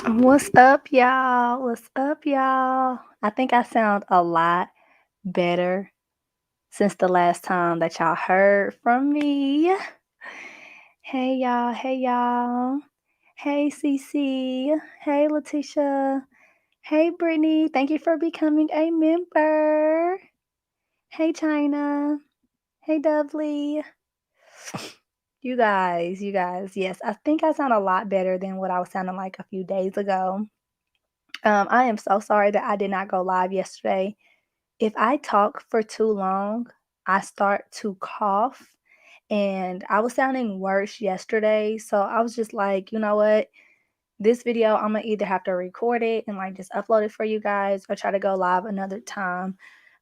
What's up, y'all? What's up, y'all? I think I sound a lot better since the last time that y'all heard from me. Hey, y'all. Hey, y'all. Hey, Cece. Hey, Letitia. Hey, Brittany. Thank you for becoming a member. Hey, China. Hey, Dovely. You guys, yes, I think I sound a lot better than what I was sounding like a few days ago. I am so sorry that I did not go live yesterday. If I talk for too long, I start to cough, and I was sounding worse yesterday. So I was just like, you know what? This video, I'm gonna either have to record it and like just upload it for you guys or try to go live another time.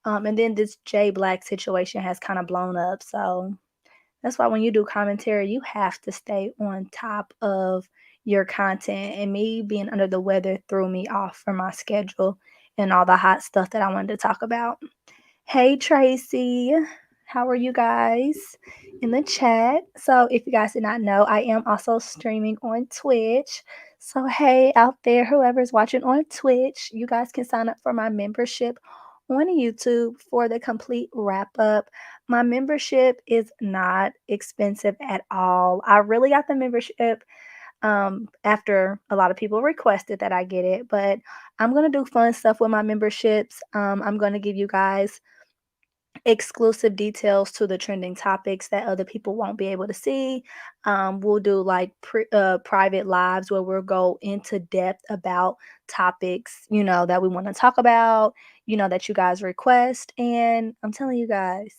And then this J Black situation has kind of blown up. So that's why when you do commentary, you have to stay on top of your content. And me being under the weather threw me off from my schedule and all the hot stuff that I wanted to talk about. Hey, Tracy. How are you guys in the chat? So, if you guys did not know, I am also streaming on Twitch. So, hey, out there, whoever's watching on Twitch, you guys can sign up for my membership on YouTube for the complete wrap up. My membership is not expensive at all. I really got the membership after a lot of people requested that I get it, but I'm going to do fun stuff with my memberships. I'm going to give you guys exclusive details to the trending topics that other people won't be able to see. We'll do like private lives where we'll go into depth about topics, that we want to talk about, that you guys request. And I'm telling you guys,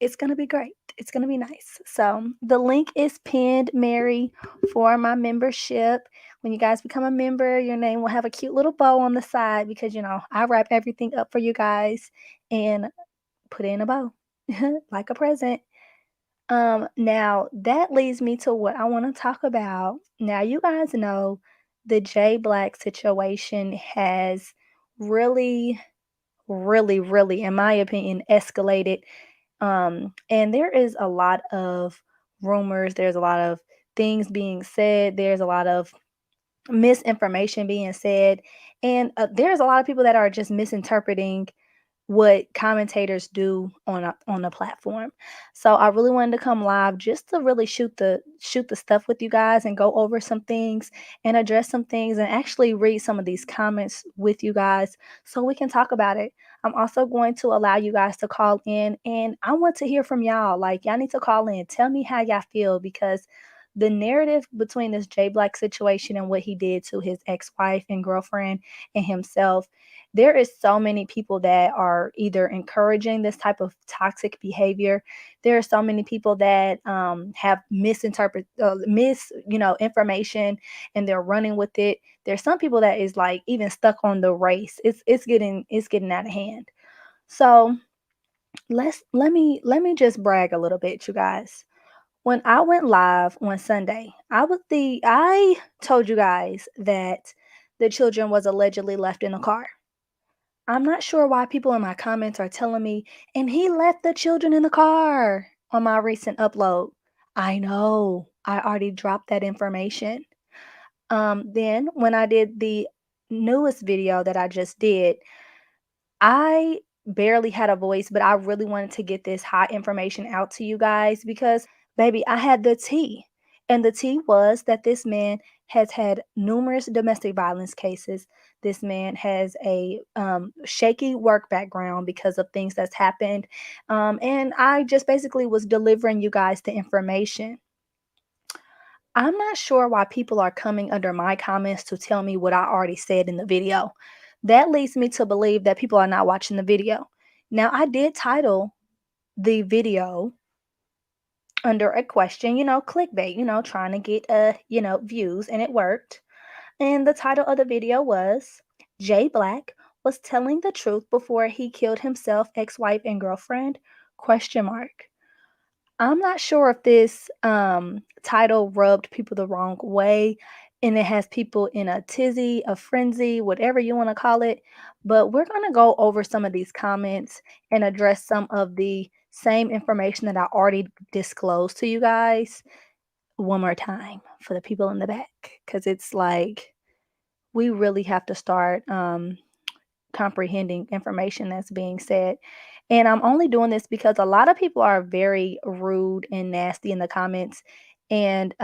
it's going to be great. It's going to be nice. So the link is pinned, Mary, for my membership. When you guys become a member, your name will have a cute little bow on the side because, I wrap everything up for you guys and put it in a bow like a present. Now that leads me to what I want to talk about. Now, you guys know the J Black situation has really, really, really, in my opinion, escalated. And there is a lot of rumors, there's a lot of things being said, there's a lot of misinformation being said, and there's a lot of people that are just misinterpreting what commentators do on a platform. So I really wanted to come live just to really shoot the stuff with you guys and go over some things and address some things and actually read some of these comments with you guys so we can talk about it. I'm also going to allow you guys to call in, and I want to hear from y'all. Like, y'all need to call in. Tell me how y'all feel, because the narrative between this J Black situation and what he did to his ex-wife and girlfriend and himself, there is so many people that are either encouraging this type of toxic behavior. There are so many people that have information, and they're running with it. There's some people that is like even stuck on the race. It's getting out of hand. So let me just brag a little bit, you guys. When I went live on Sunday, I told you guys that the children was allegedly left in a car. I'm not sure why people in my comments are telling me, and he left the children in the car on my recent upload. I know, I already dropped that information. Then when I did the newest video that I just did, I barely had a voice, but I really wanted to get this hot information out to you guys because, baby, I had the tea. And the tea was that this man has had numerous domestic violence cases. This man has a shaky work background because of things that's happened. And I just basically was delivering you guys the information. I'm not sure why people are coming under my comments to tell me what I already said in the video. That leads me to believe that people are not watching the video. Now, I did title the video under a question, clickbait, trying to get views, and it worked. And the title of the video was Jay Black was telling the truth before he killed himself, ex-wife and girlfriend? Question mark. I'm not sure if this title rubbed people the wrong way, and it has people in a tizzy, a frenzy, whatever you want to call it. But we're going to go over some of these comments and address some of the same information that I already disclosed to you guys one more time for the people in the back, because it's like we really have to start comprehending information that's being said. And I'm only doing this because a lot of people are very rude and nasty in the comments, and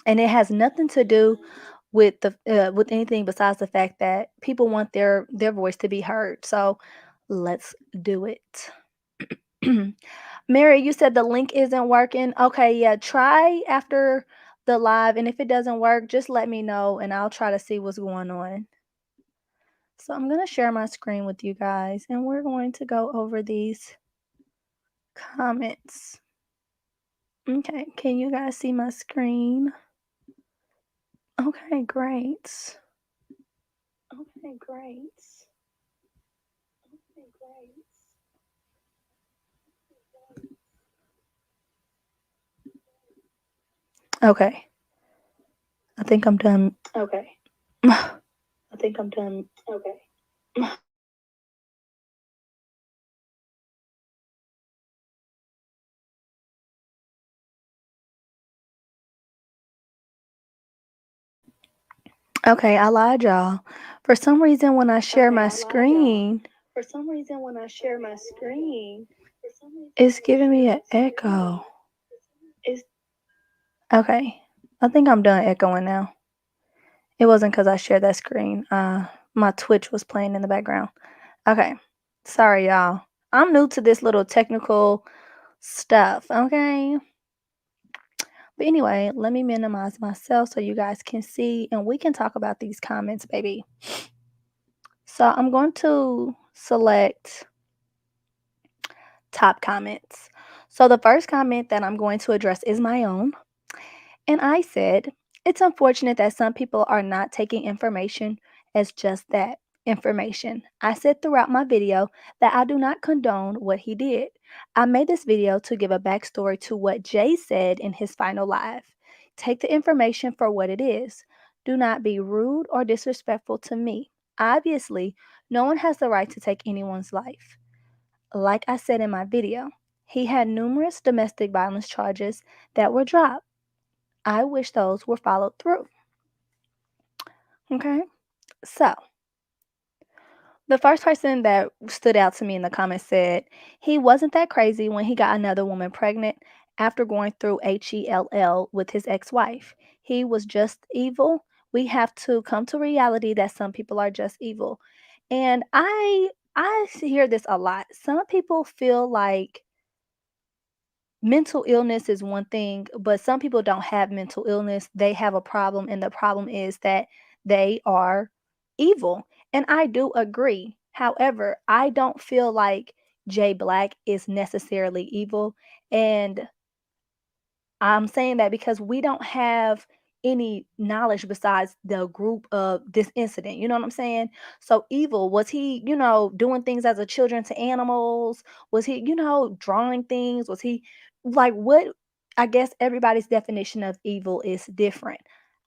it has nothing to do with anything besides the fact that people want their voice to be heard. So let's do it. Mary, you said the link isn't working. Okay, yeah, try after the live, and if it doesn't work, just let me know and I'll try to see what's going on. So I'm going to share my screen with you guys, and we're going to go over these comments. Okay, can you guys see my screen? Okay, great. Okay, great. Okay, great. Okay, I think I'm done. Okay, I think I'm done. Okay. Okay, I lied, y'all. For some reason, when I share my screen, it's giving me an echo. Okay, I think I'm done echoing now. It wasn't because I shared that screen. My Twitch was playing in the background. Okay, sorry, y'all. I'm new to this little technical stuff, okay? But anyway, let me minimize myself so you guys can see and we can talk about these comments, baby. So I'm going to select top comments. So the first comment that I'm going to address is my own. And I said, it's unfortunate that some people are not taking information as just that information. I said throughout my video that I do not condone what he did. I made this video to give a backstory to what Jay said in his final live. Take the information for what it is. Do not be rude or disrespectful to me. Obviously, no one has the right to take anyone's life. Like I said in my video, he had numerous domestic violence charges that were dropped. I wish those were followed through. Okay, so the first person that stood out to me in the comments said he wasn't that crazy when he got another woman pregnant after going through HELL with his ex wife. He was just evil. We have to come to reality that some people are just evil. And I hear this a lot. Some people feel like mental illness is one thing, but some people don't have mental illness. They have a problem, and the problem is that they are evil. And I do agree. However, I don't feel like Jay Black is necessarily evil. And I'm saying that because we don't have any knowledge besides the group of this incident. You know what I'm saying? So evil, was he, doing things as a children to animals? Was he, drawing things? Was he like what? I guess everybody's definition of evil is different.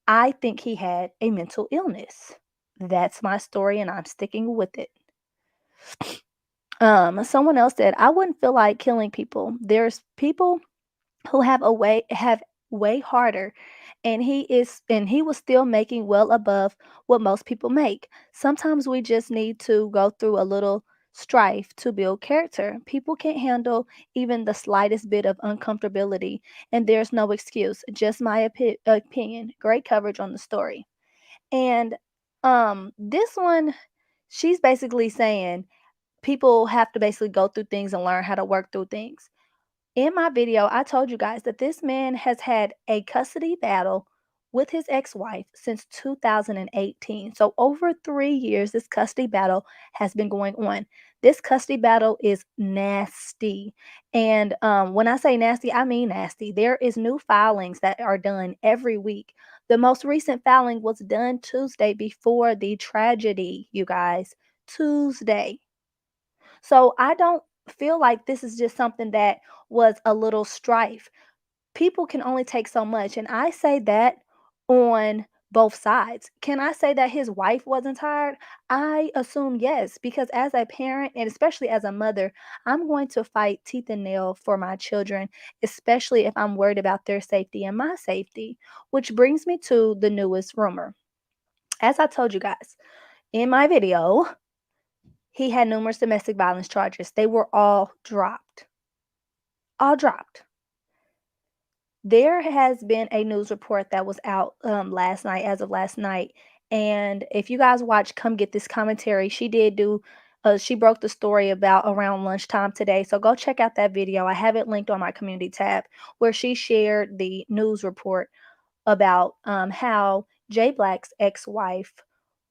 I think he had a mental illness. That's my story and I'm sticking with it. Someone else said, I wouldn't feel like killing people. There's people who have way harder, and he was still making well above what most people make. Sometimes we just need to go through a little strife to build character. People can't handle even the slightest bit of uncomfortability, and there's no excuse. Just my opinion. Great coverage on the story. And this one, she's basically saying people have to basically go through things and learn how to work through things. In my video, I told you guys that this man has had a custody battle with his ex wife since 2018. So, over 3 years, this custody battle has been going on. This custody battle is nasty. And when I say nasty, I mean nasty. There is new filings that are done every week. The most recent filing was done Tuesday before the tragedy, you guys. Tuesday. So I don't feel like this is just something that was a little strife. People can only take so much. And I say that on both sides. Can I say that his wife wasn't tired? I assume yes, because as a parent and especially as a mother, I'm going to fight teeth and nail for my children, especially if I'm worried about their safety and my safety. Which brings me to the newest rumor. As I told you guys in my video, he had numerous domestic violence charges. They were all dropped. All dropped. There has been a news report that was out, last night, as of last night, and if you guys watch Come Get This Commentary, she did do she broke the story about around lunchtime today, so go check out that video. I have it linked on my community tab where she shared the news report about how Jay Black's ex-wife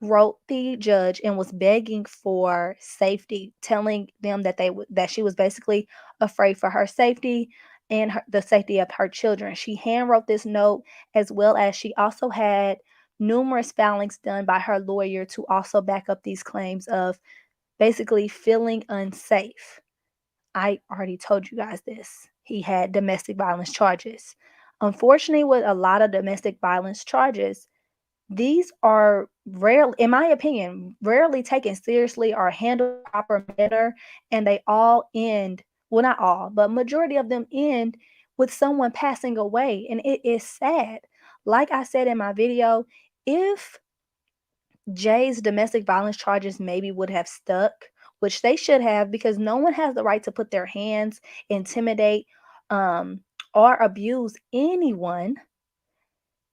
wrote the judge and was begging for safety, telling them that that she was basically afraid for her safety and the safety of her children. She hand wrote this note, as well as she also had numerous filings done by her lawyer to also back up these claims of basically feeling unsafe. I already told you guys this. He had domestic violence charges. Unfortunately, with a lot of domestic violence charges, these are rarely, in my opinion, rarely taken seriously or handled in a proper manner, and they all end, well, not all, but majority of them end with someone passing away, and it is sad. Like I said in my video, if Jay's domestic violence charges maybe would have stuck, which they should have, because no one has the right to put their hands, intimidate, um, or abuse anyone.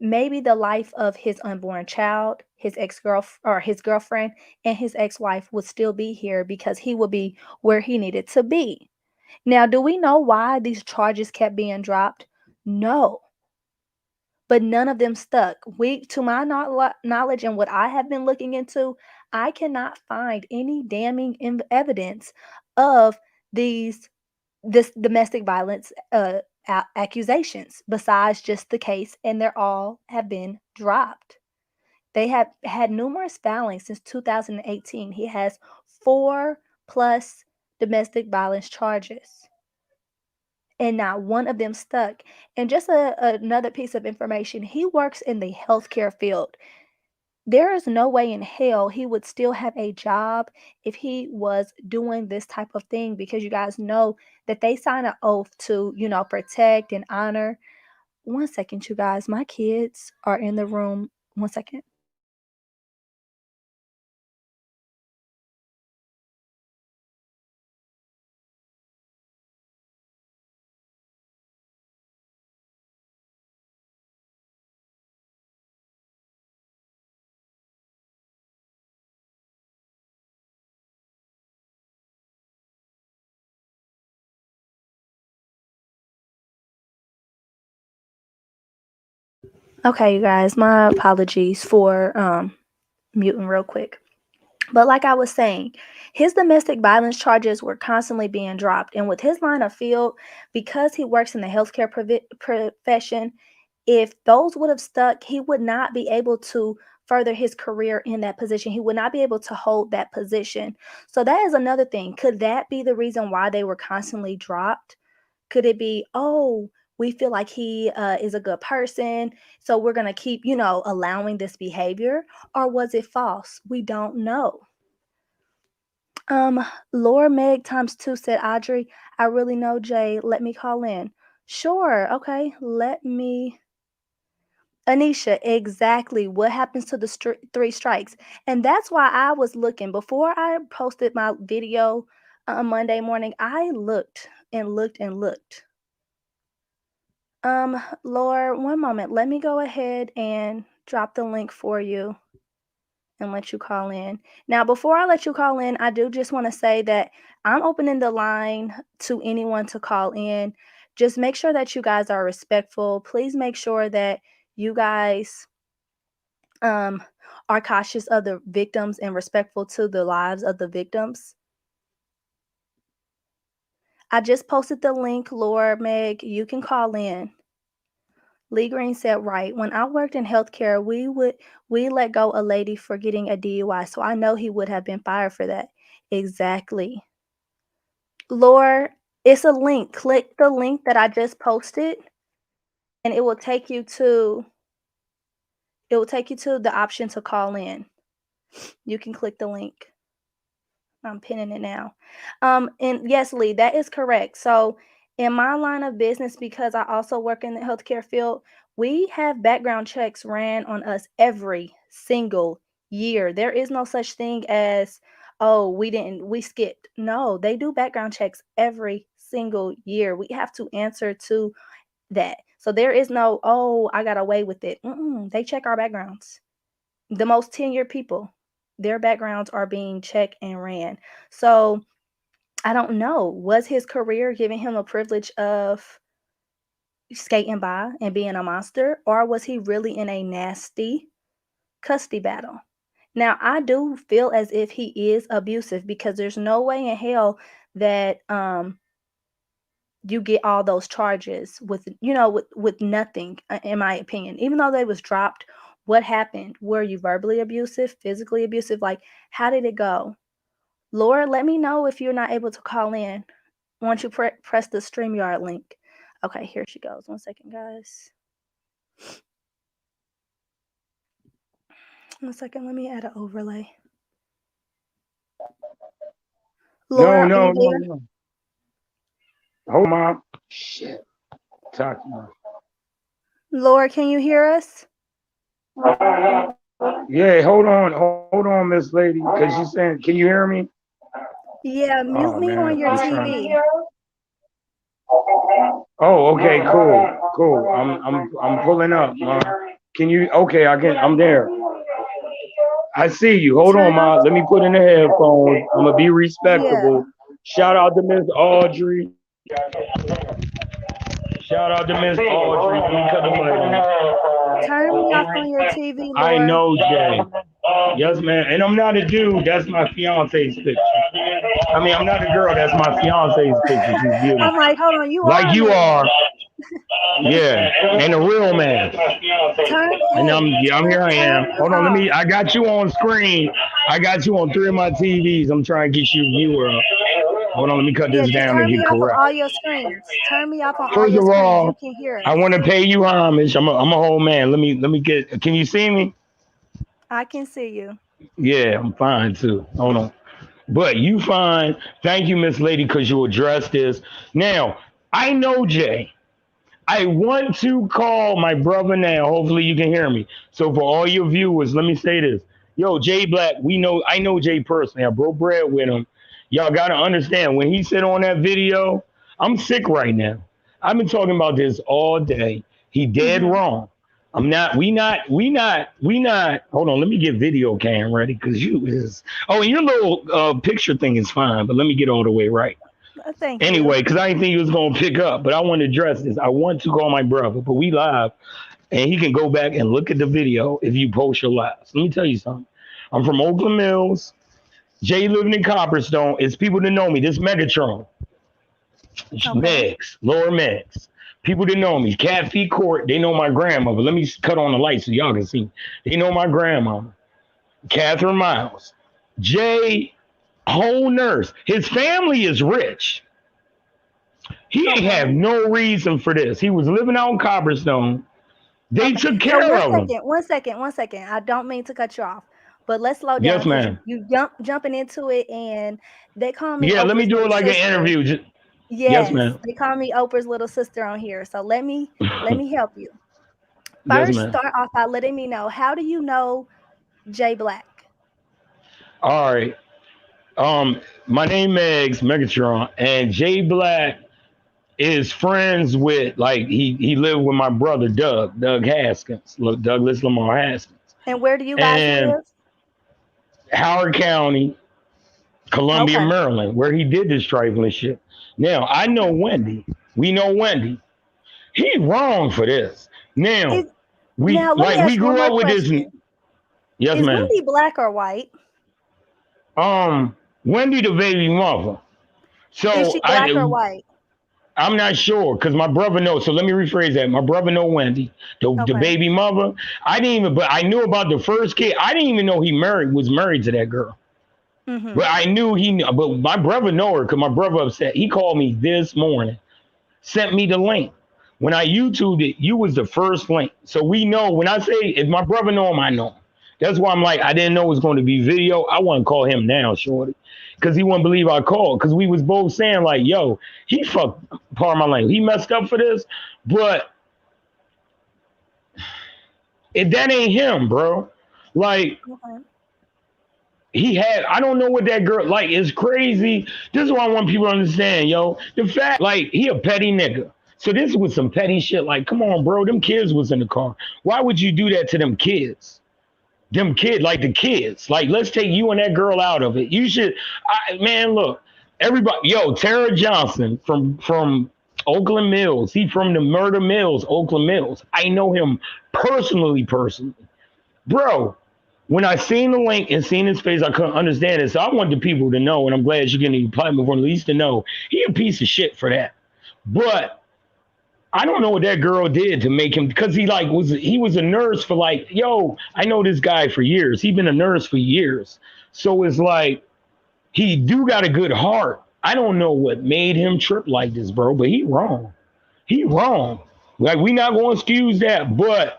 Maybe the life of his unborn child, his his girlfriend, and his ex-wife would still be here because he would be where he needed to be. Now, do we know why these charges kept being dropped? No, but none of them stuck. To my knowledge and what I have been looking into, I cannot find any damning evidence of these this domestic violence accusations besides just the case, and they're all have been dropped. They have had numerous filings since 2018. He has 4 plus domestic violence charges, and not one of them stuck. And just another piece of information, he works in the healthcare field. There is no way in hell he would still have a job if he was doing this type of thing, because you guys know that they sign an oath to, protect and honor. One second, you guys. My kids are in the room. One second. Okay, you guys, my apologies for muting real quick. But like I was saying, his domestic violence charges were constantly being dropped. And with his line of field, because he works in the healthcare profession, if those would have stuck, he would not be able to further his career in that position. He would not be able to hold that position. So that is another thing. Could that be the reason why they were constantly dropped? Could it be, oh, we feel like he is a good person, so we're going to keep, allowing this behavior? Or was it false? We don't know. Laura Meg times two said, Audrey, I really know Jay. Let me call in. Sure. Okay. Let me. Anisha, exactly. What happens to the 3 strikes? And that's why I was looking before I posted my video on Monday morning. I looked and looked and looked. Laura, one moment. Let me go ahead and drop the link for you and let you call in. Now, before I let you call in, I do just want to say that I'm opening the line to anyone to call in. Just make sure that you guys are respectful. Please make sure that you guys um are cautious of the victims and respectful to the lives of the victims. I just posted the link, Laura Meg. You can call in. Lee Green said, right. When I worked in healthcare, we let go a lady for getting a DUI. So I know he would have been fired for that. Exactly. Laura, it's a link. Click the link that I just posted, and it will take you to the option to call in. You can click the link. I'm pinning it now. And yes, Lee, that is correct. So in my line of business, because I also work in the healthcare field, we have background checks ran on us every single year. There is no such thing as, oh, we skipped. No, they do background checks every single year. We have to answer to that. So there is no, oh, I got away with it. They check our backgrounds. The most tenured people, their backgrounds are being checked and ran. So I don't know. Was his career giving him a privilege of skating by and being a monster, or was he really in a nasty custody battle? Now, I do feel as if he is abusive because there's no way in hell that you get all those charges with with nothing, in my opinion. Even though they was dropped, what happened? Were you verbally abusive, physically abusive? Like, how did it go? Laura, let me know if you're not able to call in once you press the StreamYard link. Okay, here she goes. 1 second, guys. 1 second, let me add an overlay. Laura, are you there? No. Hold on. Shit. Talk to me. Laura, can you hear us? Yeah, hold on, Miss Lady, because she's saying, can you hear me? Yeah, mute Oh me on man, your I'm trying. TV. Oh, okay, cool. I'm pulling up, Ma. Can you? Okay, I can. I'm there. I see you. Hold on, Turn off. Ma. Let me put in the headphones. I'm gonna be Yeah. respectable. Shout out to Miss Audrey. Shout out to Miss Audrey. Let me cut the mic. Turn me off on your TV, I Laura. know, Jay. Yes, man. And I'm not a dude. That's my fiance's picture. I mean, I'm not a girl. That's my fiance's picture. She's beautiful. I'm like, hold on, you Like are a you man. are. Yeah. And a real man. And I'm here I Turn am. me Hold on, off. I got you on screen. I got you on 3 of my TVs. I'm trying to get you viewer up. Hold on, let me cut Yeah, this just down and turn me get off of correct. all your screens. Turn me off on all First your of screens. You all, can hear I want us. to pay you homage. I'm a whole man. Let me get. Can you see me? I can see you. Yeah, I'm fine too. Hold on. But you fine. Thank you, Miss Lady, because you addressed this. Now, I know Jay. I want to call my brother now. Hopefully you can hear me. So for all your viewers, let me say this. Yo, Jay Black, I know Jay personally. I broke bread with him. Y'all gotta understand when he said on that video, I'm sick right now. I've been talking about this all day. He dead Hmm. wrong. I'm not, we not. Hold on, let me get video cam ready because you is. Oh, and your little picture thing is fine, but let me get all the way right. Thank you. Anyway, because I didn't think he was gonna pick up, but I want to address this. I want to call my brother, but we live, and he can go back and look at the video if you post your lives. Let me tell you something. I'm from Oakland Mills. Jay living in Copperstone. It's people that know me. This Megatron, Okay. Megs, Lower Megs. People that know me. Cat Feet Court. They know my grandmother. Let me cut on the light so y'all can see. They know my grandmama, Catherine Miles. Jay, whole nurse. His family is rich. He ain't Okay. have no reason for this. He was living out in Copperstone. They Okay. took So care of him. 1 second. I don't mean to cut you off, but let's slow down Yes, because ma'am. you jumping into it, and they call me Yeah, let me Oprah's do little it like an sister. interview. Yes, Yes, ma'am. they call me Oprah's little sister on here. So let me help you. Yes, First, ma'am. start off by letting me know, how do you know Jay Black? All right. My name is Megatron, and Jay Black is friends with he lived with my brother Doug Haskins, Douglas Lamar Haskins, And where do you guys and live? Howard County, Columbia, Okay. Maryland, where he did this trifling shit. Now I know Okay. Wendy. We know Wendy. He wrong for this. Now Is Now let me we ask you one grew more up with this. question. Yes, Is ma'am. Wendy black or white? Wendy the baby mother. Is So she black or white? I'm not sure because my brother knows. So let me rephrase that. My brother know Wendy, the Okay. baby mother. I didn't even, but I knew about the first kid. I didn't even know he was married to that girl. But Mhm. I knew he. But my brother know her because my brother upset. He called me this morning, sent me the link. When I YouTubed it, you was the first link. So we know when I say if my brother know him, I know him. That's why I'm like I didn't know it was going to be video. I want to call him now, shorty, because he wouldn't believe I called. Because we was both saying like, yo, he fucked part of my language. He messed up for this, but that ain't him, bro. Like Okay. I don't know what that girl like. It's crazy. This is what I want people to understand, yo. The fact, like, he a petty nigga. So this was some petty shit. Like, come on, bro. Them kids was in the car. Why would you do that to them kids? Them kid, like the kids. Like, let's take you and that girl out of it. You should, man. Look, everybody, yo, Tara Johnson from Oakland Mills. He from the Murder Mills, Oakland Mills. I know him personally, bro. When I seen the link and seen his face, I couldn't understand it. So I wanted the people to know, and I'm glad you're getting the platform for at least to know he a piece of shit for that. But I don't know what that girl did to make him, because he was a nurse for, like, yo, I know this guy for years. He been a nurse for years. So it's like he do got a good heart. I don't know what made him trip like this, bro, but he wrong. He wrong. Like, we not gonna excuse that, but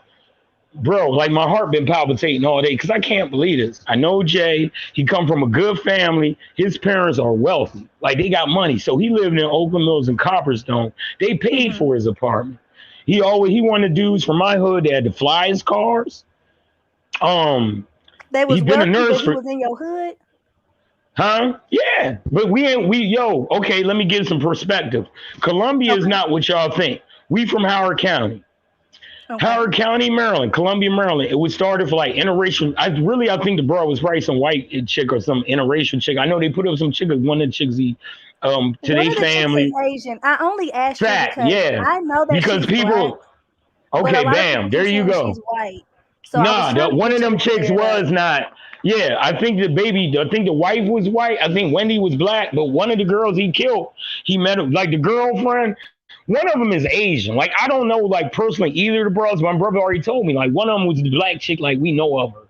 bro, like, my heart been palpitating all day because I can't believe this. I know Jay. He come from a good family. His parents are wealthy. Like, they got money. So he lived in Oakland Mills and Copperstone. They paid Mhm. for his apartment. He wanted dudes from my hood that had to fly his cars. Um, They he was been a wealthy, but nurse he for, was in your hood? huh? Yeah, but yo. Okay, let me give some perspective. Columbia is Okay, not what y'all think. We from Howard County. okay. Howard County, Maryland, Columbia, Maryland. It was started for like interracial. I think the bro was probably some white chick or some interracial chick. I know they put up some chick, one of the chicks to One their of the chicks is family. Asian. I only asked you Fact, because yeah. I know that Because she's black, people, but a okay, lot of bam, people there keep you saying she's go. white. So I was Nah, trying to one of get you them to chicks clear it up. was not. Yeah, I think the wife was white. I think Wendy was black, but one of the girls he killed, he met like the girlfriend. One of them is Asian. Like, I don't know, like, personally either of the bros. My brother already told me, like, one of them was the black chick, like, we know of her.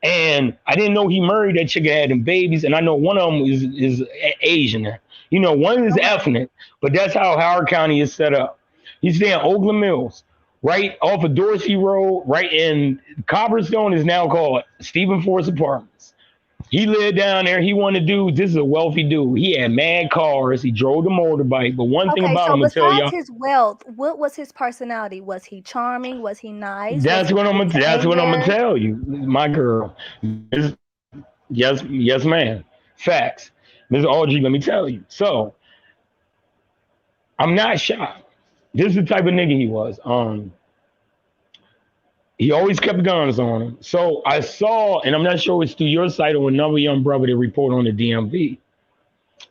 And I didn't know he married that chick and had them babies. And I know one of them is Asian. You know, one is Okay. ethnic, but that's how Howard County is set up. He's staying Oakland Mills, right off of Dorsey Road, right in Copperstone is now called Stephen Force Apartments. He lived down there. He wanted to do. This is a wealthy dude. He had mad cars. He drove the motorbike. But one thing Okay, about so him, I'm gonna tell besides y'all. his wealth, what was his personality? Was he charming? Was he nice? Was That's he what I'm quick gonna. to That's what I'm gonna anger? tell you, my girl. Yes, ma'am. Facts, Miss Audrey. Let me tell you. So I'm not shocked. This is the type of nigga he was. He always kept guns on him. So I saw, and I'm not sure it's through your site or another young brother that report on the DMV.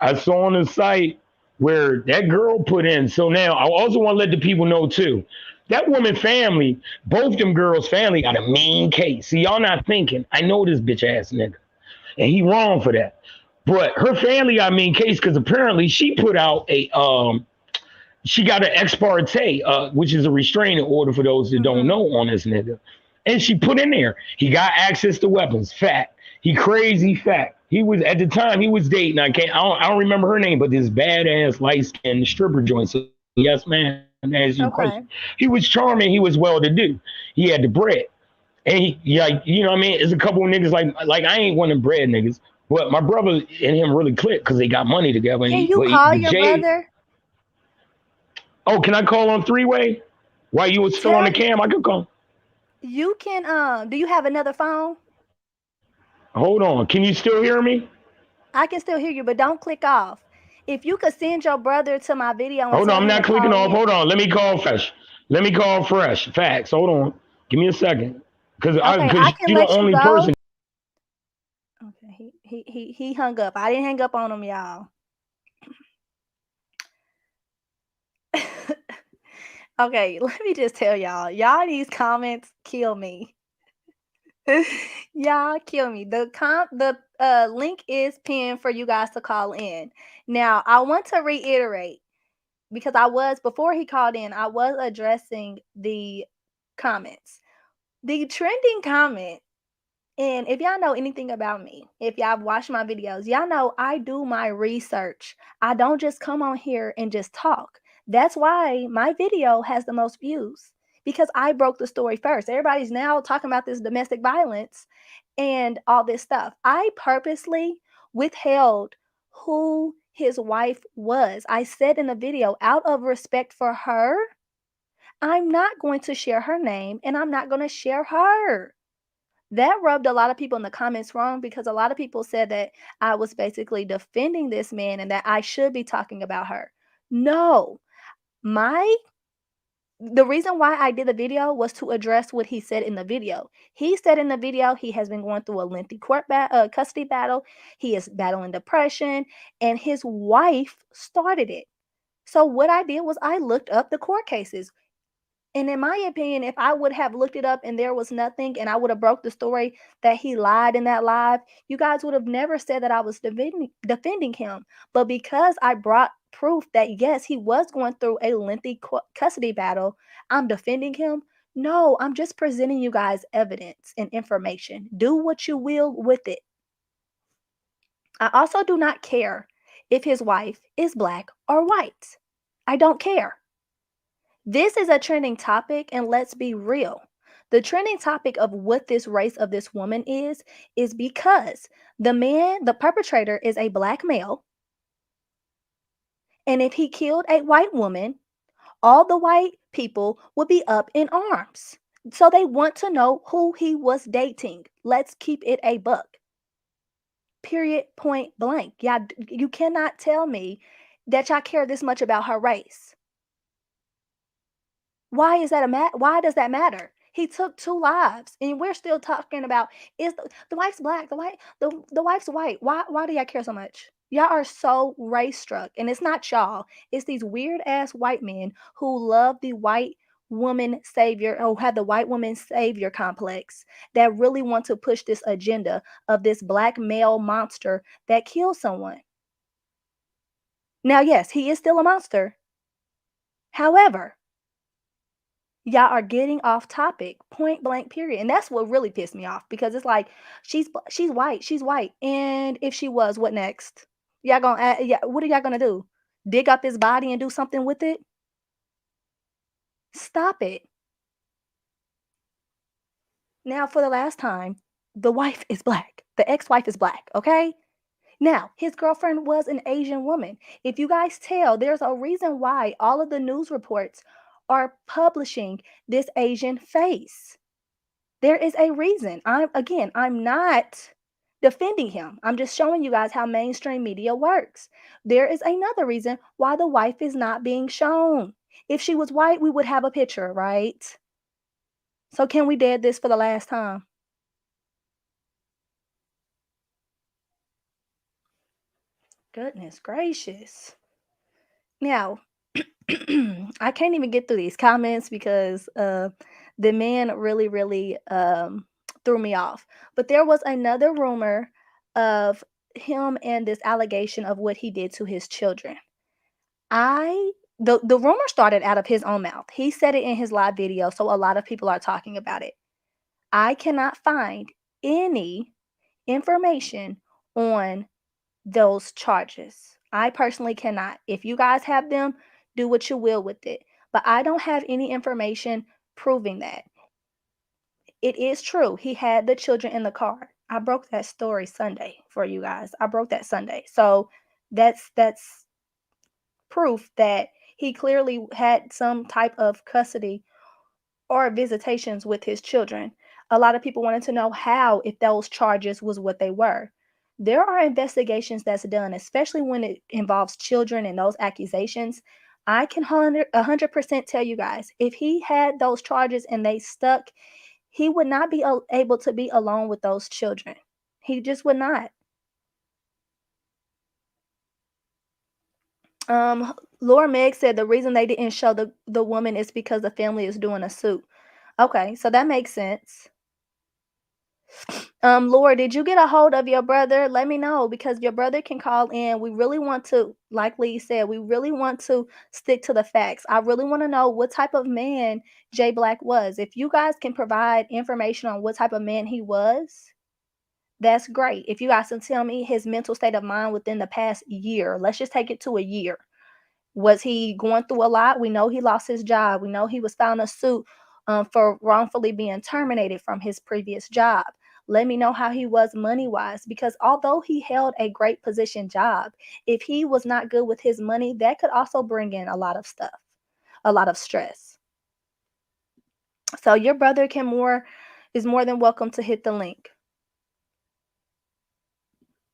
I saw on the site where that girl put in. So now I also want to let the people know too. That woman family, both them girls' family got a mean case. See, y'all not thinking. I know this bitch ass nigga, and he wrong for that. But her family got a mean case because apparently she put out she got an ex parte, which is a restraining order for those that don't Mhm. know on this nigga. And she put in there, he got access to weapons. Fact. He crazy fact. He was at the time he was dating. I don't remember her name, but this badass light skinned stripper joint. So yes, man, to answer your question. Okay. He was charming. He was well to do. He had the bread, and like, you know what I mean. There's a couple of niggas like I ain't one of them bread niggas, but my brother and him really clicked because they got money together. Can you call The your Jay. brother? Oh, can I call on three way? While you was still on Tell the cam, I could call. you can do you have another phone? Hold on. Can you still hear me? I can still hear you, but don't click off. If you could send your brother to my video and Hold on. tell I'm him to not clicking call off. in. Hold on. Let me call fresh. Let me call fresh. Facts. Hold on. Give me a second. Okay, I Cause can you the let you only go. person. Okay, he hung up. I didn't hang up on him, y'all. Okay, let me just tell y'all. Y'all these comments kill me. Y'all kill me. The link is pinned for you guys to call in. Now, I want to reiterate because I was before he called in, I was addressing the comments. The trending comment, and if y'all know anything about me, if y'all watch my videos, y'all know I do my research. I don't just come on here and just talk. That's why my video has the most views because I broke the story first. Everybody's now talking about this domestic violence and all this stuff. I purposely withheld who his wife was. I said in the video, out of respect for her, I'm not going to share her name and I'm not going to share her. That rubbed a lot of people in the comments wrong because a lot of people said that I was basically defending this man and that I should be talking about her. No, my the reason why I did the video was to address what he said in the video. He said in the video he has been going through a lengthy custody battle. He is battling depression, and his wife started it. So what I did was I looked up the court cases. And in my opinion, if I would have looked it up and there was nothing and I would have broke the story that he lied in that live, you guys would have never said that I was defending him. But because I brought proof that yes, he was going through a lengthy custody battle, I'm defending him. No, I'm just presenting you guys evidence and information. Do what you will with it. I also do not care if his wife is black or white. I don't care. This is a trending topic, and let's be real. The trending topic of what this race of this woman is because the perpetrator, is a black male, and if he killed a white woman, all the white people would be up in arms. So they want to know who he was dating. Let's keep it a buck. Period, point blank. Yeah, you cannot tell me that y'all care this much about her race. Why is that why does that matter? He took 2 lives, and we're still talking about is the wife's black, the wife's white. Why do y'all care so much? Y'all are so race struck, and it's not y'all. It's these weird ass white men who love the white woman savior, or have the white woman savior complex, that really want to push this agenda of this black male monster that kills someone. Now, yes, he is still a monster. However, y'all are getting off topic, point blank, period. And that's what really pissed me off, because it's like she's white, and if she was, what next? Y'all gonna yeah, what are y'all gonna do? Dig up his body and do something with it? Stop it. Now, for the last time, the wife is black. The ex-wife is black, okay? Now, his girlfriend was an Asian woman. If you guys tell, there's a reason why all of the news reports are publishing this Asian face. There is a reason. I'm not defending him. I'm just showing you guys how mainstream media works. There is another reason why the wife is not being shown. If she was white, we would have a picture, right? So can we dead this for the last time? Goodness gracious. Now, I can't even get through these comments because the man really threw me off. But there was another rumor of him and this allegation of what he did to his children. I the rumor started out of his own mouth. He said it in his live video, so a lot of people are talking about it. I cannot find any information on those charges. I personally cannot. If you guys have them, do what you will with it. But I don't have any information proving that. It is true. He had the children in the car. I broke that story Sunday for you guys. I broke that Sunday. So that's proof that he clearly had some type of custody or visitations with his children. A lot of people wanted to know how, if those charges was what they were. There are investigations that's done, especially when it involves children and those accusations. I can 100% tell you guys, if he had those charges and they stuck, he would not be able to be alone with those children. He just would not. Laura Meg said the reason they didn't show the woman is because the family is doing a suit. Okay, so that makes sense. Laura, did you get a hold of your brother? Let me know, because your brother can call in. We really want to, like Lee said, we really want to stick to the facts. I really want to know what type of man Jay Black was. If you guys can provide information on what type of man he was, that's great. If you guys can tell me his mental state of mind within the past year, let's just take it to a year. Was he going through a lot? We know he lost his job. We know he was found a suit for wrongfully being terminated from his previous job. Let me know how he was money wise, because although he held a great position job, if he was not good with his money, that could also bring in a lot of stuff, a lot of stress. So your brother can more is more than welcome to hit the link.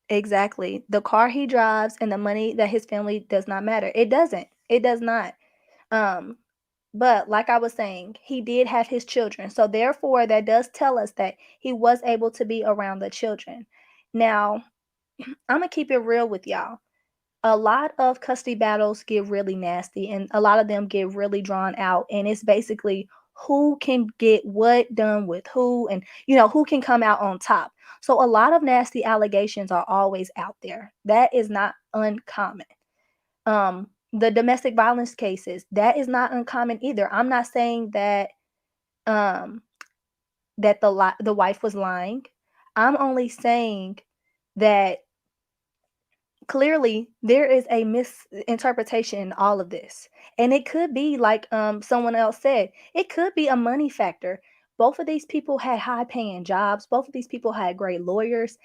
Exactly. The car he drives and the money that his family does not matter. It doesn't. It does not. Um, but like I was saying, he did have his children. So therefore, that does tell us that he was able to be around the children. Now, I'm gonna keep it real with y'all. A lot of custody battles get really nasty and a lot of them get really drawn out, and it's basically who can get what done with who, and who can come out on top. So a lot of nasty allegations are always out there. That is not uncommon. The domestic violence cases, that is not uncommon either. I'm not saying that um that the wife was lying. I'm only saying that clearly there is a misinterpretation in all of this, and it could be like someone else said, it could be a money factor. Both of these people had high paying jobs, both of these people had great lawyers.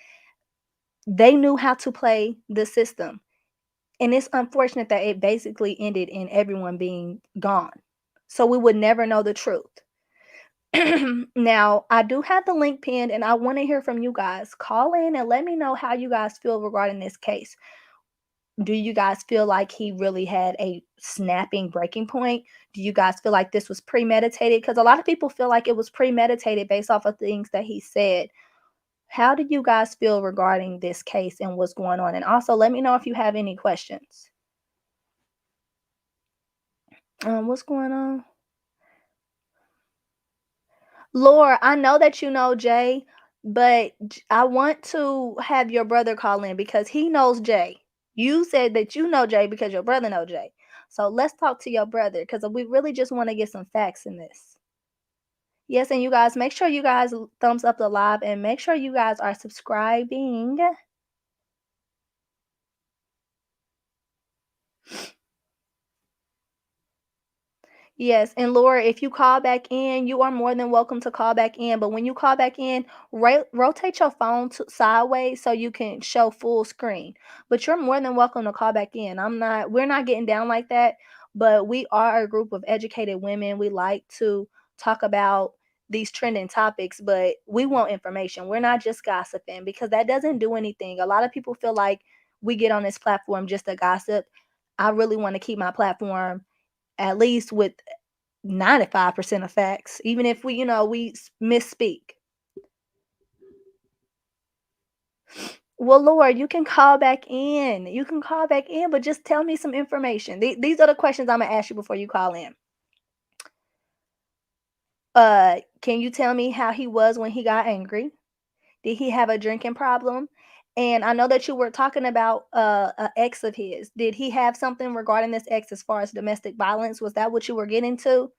They knew how to play the system, and it's unfortunate that it basically ended in everyone being gone, so we would never know the truth. Now, I do have the link pinned, and I want to hear from you guys. Call in and let me know how you guys feel regarding this case. Do you guys feel like he really had a snapping breaking point? Do you guys feel like this was premeditated? Because a lot of people feel like it was premeditated based off of things that he said. How do you guys feel regarding this case and what's going on? And also, let me know if you have any questions. What's going on? Laura, I know that you know Jay, but I want to have your brother call in because he knows Jay. You said that you know Jay because your brother know Jay. So let's talk to your brother because we really just want to get some facts in this. Yes, and you guys, make sure you guys thumbs up the live and make sure you guys are subscribing. Yes, and Laura, if you call back in, you are more than welcome to call back in. But when you call back in, rotate your phone sideways so you can show full screen. But you're more than welcome to call back in. We're not getting down like that, but we are a group of educated women. We like to talk about these trending topics, but we want information. We're not just gossiping because that doesn't do anything. A lot of people feel like we get on this platform just to gossip. I really want to keep my platform at least with 95% of facts, even if we misspeak. Well, Laura, you can call back in. You can call back in, but just tell me some information. These are the questions I'm gonna ask you before you call in. Can you tell me how he was when he got angry? Did he have a drinking problem? And I know that you were talking about a ex of his. Did he have something regarding this ex as far as domestic violence? Was that what you were getting to?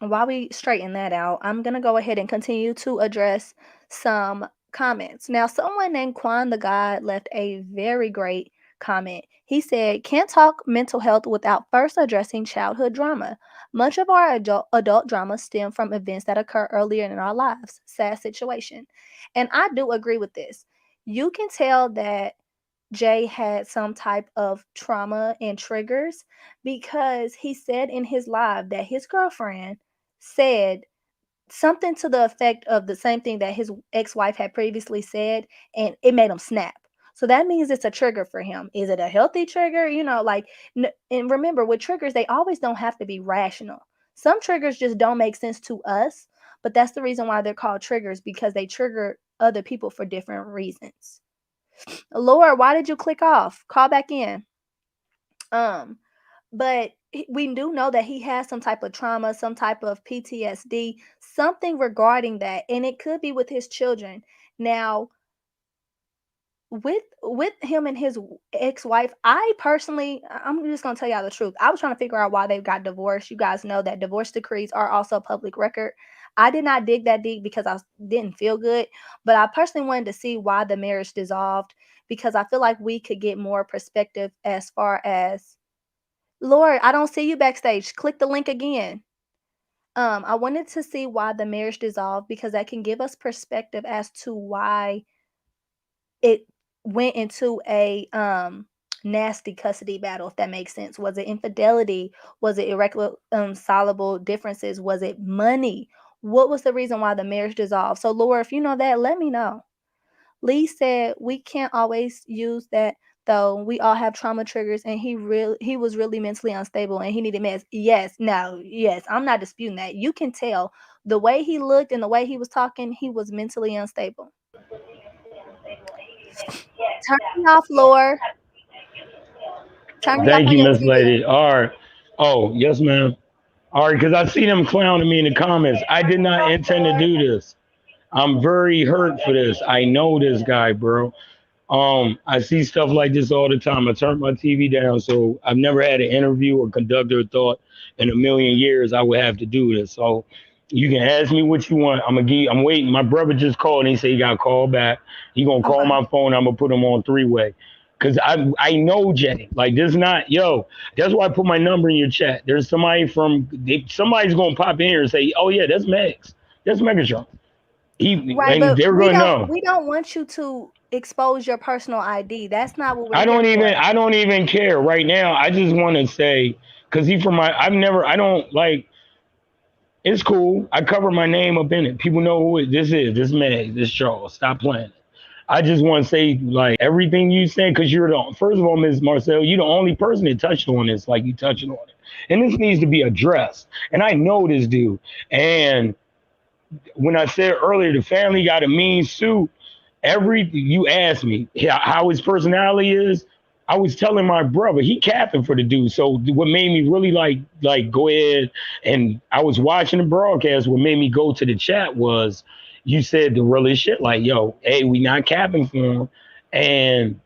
While we straighten that out, I'm going to go ahead and continue to address some comments. Now, someone named Quan the God left a very great comment. He said, "Can't talk mental health without first addressing childhood drama. Much of our adult drama stem from events that occur earlier in our lives. Sad situation." And I do agree with this. You can tell that Jay had some type of trauma and triggers because he said in his live that his girlfriend said something to the effect of the same thing that his ex-wife had previously said, and it made him snap. So that means it's a trigger for him. Is it a healthy trigger? And remember, with triggers, they always don't have to be rational. Some triggers just don't make sense to us, but that's the reason why they're called triggers, because they trigger other people for different reasons. Lord, why did you click off? Call back in. Um, but we do know that he has some type of trauma, some type of PTSD, something regarding that, and it could be with his children. Now, with him and his ex-wife, I personally, I'm just gonna tell y'all the truth. I was trying to figure out why they got divorced. You guys know that divorce decrees are also public record. I did not dig that deep because I didn't feel good, but I personally wanted to see why the marriage dissolved, because I feel like we could get more perspective as far as, Lord, I don't see you backstage. Click the link again. I wanted to see why the marriage dissolved because that can give us perspective as to why it went into a nasty custody battle, if that makes sense? Was it infidelity? Was it irreconcilable differences? Was it money? What was the reason why the marriage dissolved? So, Laura, if you know that, let me know. Lee said we can't always use that though. We all have trauma triggers, and he was really mentally unstable and he needed meds. Yes, no, yes, I'm not disputing that. You can tell the way he looked and the way he was talking, he was mentally unstable. Turn me off, Lore. Turn me off Thank on you, your Miss TV. Lady. All right. Oh, yes, ma'am. All right, because I see them clowning me in the comments. I did not intend to do this. I'm very hurt for this. I know this guy, bro. I see stuff like this all the time. I turned my TV down, so I've never had an interview or conductor thought in a million years I would have to do this. So you can ask me what you want. I'm waiting. My brother just called and he said he got called back. He gonna call Okay. my phone. I'm gonna put him on three way. Cause I know Jay. Like this not yo. That's why I put my number in your chat. There's somebody somebody's gonna pop in here and say, oh yeah, that's Megs. That's Megatron. Right, And but they're gonna know. we don't want you to expose your personal ID. That's not what we're here for. I don't even care right now. I just want to say because he from my I've never I don't like it's cool. I cover my name up in it. People know who this is. This Meg, this Charles. Stop playing. I just want to say like everything you said because you're the first of all, Ms. Marcel, you're the only person that touched on this like you touched on it, and this needs to be addressed. And I know this dude. And when I said earlier, the family got a mean suit. You asked me how his personality is. I was telling my brother he capping for the dude. So what made me really like go ahead and I was watching the broadcast. What made me go to the chat was you said the realest shit. Like yo, hey, we not capping for him, and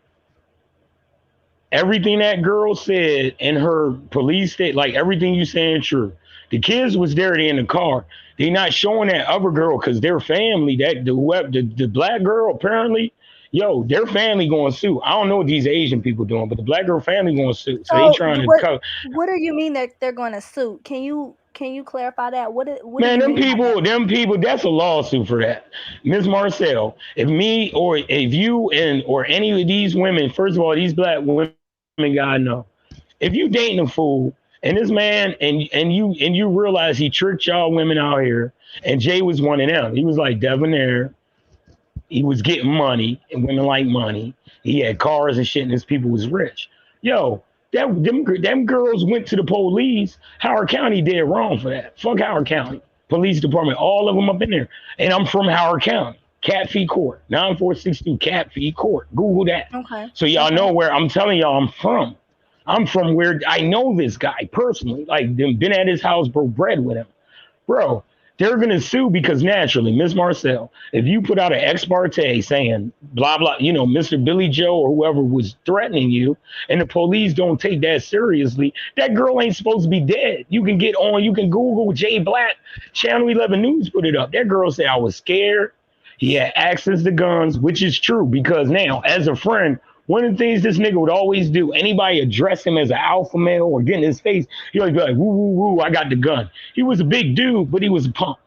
everything that girl said in her police state, like everything you saying true. The kids was there, they in the car. They not showing that other girl because their family, that the black girl apparently, yo, their family going to sue. I don't know what these Asian people doing, but the black girl family going to sue. So they So trying to what cover. what do you mean that they're going to sue? Can you clarify that? What do Man, you mean by that? them people, that's a lawsuit for that. Ms. Marcel, if me or if you and or any of these women, first of all, these black women, God know, if you dating a fool and this man and you realize he tricked y'all women out here, and Jay was one of them. He was like debonair. He was getting money, and women like money. He had cars and shit, and his people was rich. Yo, them girls went to the police. Howard County did wrong for that. Fuck Howard County Police Department, all of them up in there. And I'm from Howard County, Catfee Court, 9462 Catfee Court. Google that, Okay. so y'all Okay. know where I'm telling y'all I'm from. I'm from where I know this guy personally. Like, been at his house, broke bread with him, bro. They're gonna sue because naturally, Miss Marcel, if you put out an ex parte saying blah blah, Mr. Billy Joe or whoever was threatening you, and the police don't take that seriously, that girl ain't supposed to be dead. You can Google Jay Black, Channel 11 News put it up. That girl said I was scared. He had access to guns, which is true because now, as a friend, one of the things this nigga would always do, anybody address him as an alpha male or get in his face, he always be like, woo, woo, woo, I got the gun. He was a big dude, but he was a punk.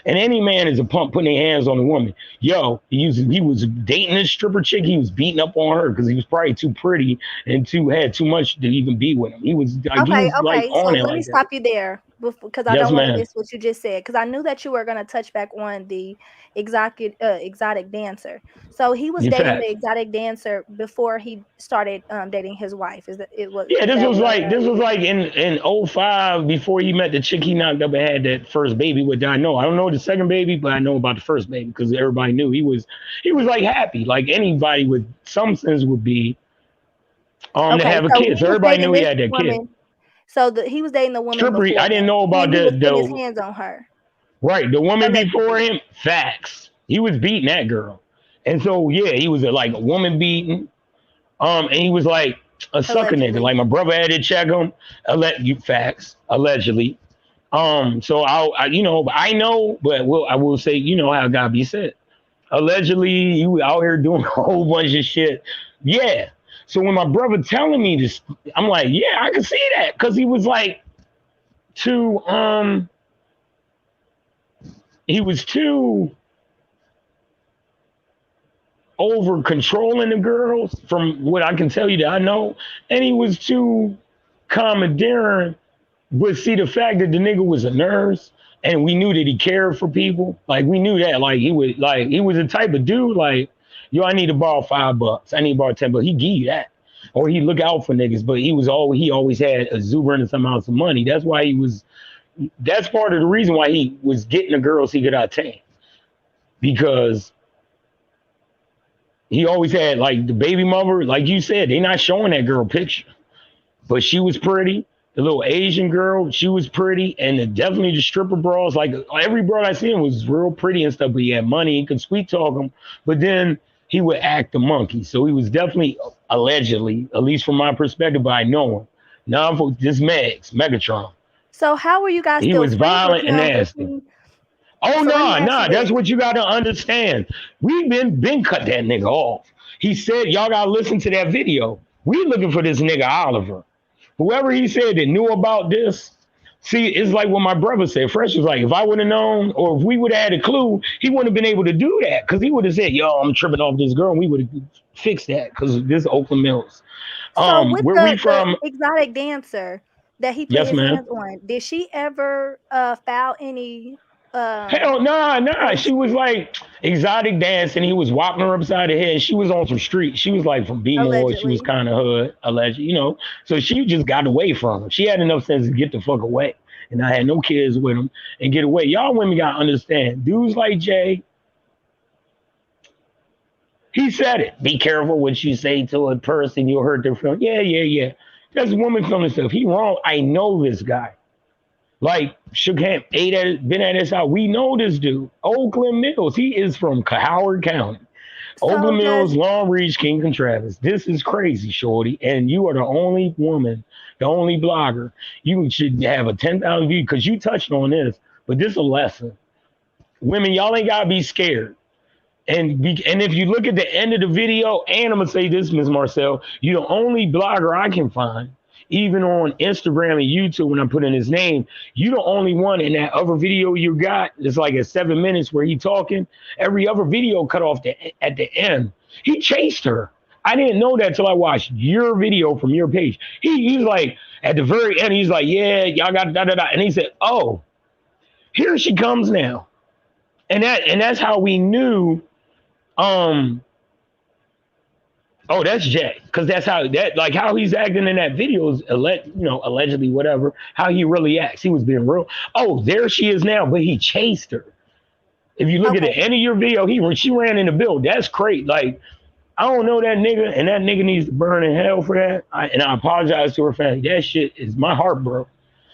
And any man is a punk putting their hands on a woman. Yo, he was dating this stripper chick. He was beating up on her because he was probably too pretty and had too much to even be with him. He Okay, was like okay. So on it let me like that. stop you there because I Yes, don't want to man. miss what you just said because I knew that you were going to touch back on the exotic dancer. So he was In dating fact, the exotic dancer before he started dating his wife. yeah, is that where we're this was like in '05 before he met the chick he knocked up and had that first baby with. I don't know the second baby, but I know about the first baby because everybody knew he was like happy, like anybody with some sense would be at? to Okay, have a so kid. he So was everybody dating knew he this had that kid. woman. So he was dating the woman Stripper, before I didn't him, know about and he was putting his the hands on her right, the woman before allegedly. him. Facts. He was beating that girl, and so yeah, he was like a woman beating. And he was like a sucker nigga. Allegedly. Like my brother had to check him. Facts allegedly. So I know, but I will say, how God be said. Allegedly, you out here doing a whole bunch of shit. Yeah. So when my brother telling me this, I'm like, yeah, I can see that because he was like too. He was too. over controlling the girls, from what I can tell you that I know, and he was too commandeering. But see, the fact that the nigga was a nurse, and we knew that he cared for people, like we knew that, he was the type of dude like, yo, I need to borrow $5, I need to borrow 10, but he give you that, or he look out for niggas. But he always had exuberant amounts of money. That's why he was. That's part of the reason why he was getting the girls he could obtain, because he always had like the baby mother, like you said, they not showing that girl picture, but she was pretty. The little Asian girl, she was pretty, and definitely the stripper bras. Like every broad I seen was real pretty and stuff. But he had money, he could sweet talk them. But then he would act a monkey. So he was definitely, allegedly, at least from my perspective, but I know him. Now for this Megatron. So how were you guys He still was friends with violent and him if nasty. he Oh so let me no, ask no, you that's this. what you gotta understand. We've been cut that nigga off. He said y'all gotta listen to that video. We looking for this nigga Oliver. Whoever he said that knew about this. See, it's like what my brother said. Fresh was like, if I would have known, or if we would have had a clue, he wouldn't have been able to do that. Because he would have said, yo, I'm tripping off this girl, and we would have fixed that. Because this Oakland Mills. So with Where we the from? exotic dancer that he put Yes, his ma'am. hands on, did she ever file any Hell nah, nah. She case was like exotic dance, and he was whopping her upside the head. She was on some street. She was like from B-more. She was allegedly? kind of hood, alleged, you know. So she just got away from him. She had enough sense to get the fuck away. And I had no kids with him and get away. Y'all women gotta understand. Dudes like Jay, he said it. Be careful what you say to a person. You'll hurt their feelings. Yeah, yeah, yeah. That's woman feeling stuff. He wrong. I know this guy. Like shook hand, ate at it, been at his house. We know this dude. Oakland Mills. He is from Howard County. So Oakland does Mills, Long Reach, King and Travis. This is crazy, shorty. And you are the only woman, the only blogger. You should have a 10,000 views because you touched on this. But this is a lesson. Women, y'all ain't gotta be scared. And if you look at the end of the video, and I'm gonna say this, Ms. Marcel, you're the only blogger I can find, even on Instagram and YouTube. When I put in his name, you the only one. In that other video you got, it's like at 7 minutes where he talking. Every other video cut off at the end. He chased her. I didn't know that till I watched your video from your page. He's like at the very end, he's like, yeah, y'all got da da da, and he said, oh, here she comes now, and that's how we knew. Um, oh, that's Jay, because that's how that like how he's acting in that video is allegedly whatever. How he really acts, he was being real. Oh, there she is now, but he chased her. If you look at the okay. end of your video, she ran in the bill. That's great. Like I don't know that nigga, and that nigga needs to burn in hell for that. And I apologize to her family. That shit is my heart broke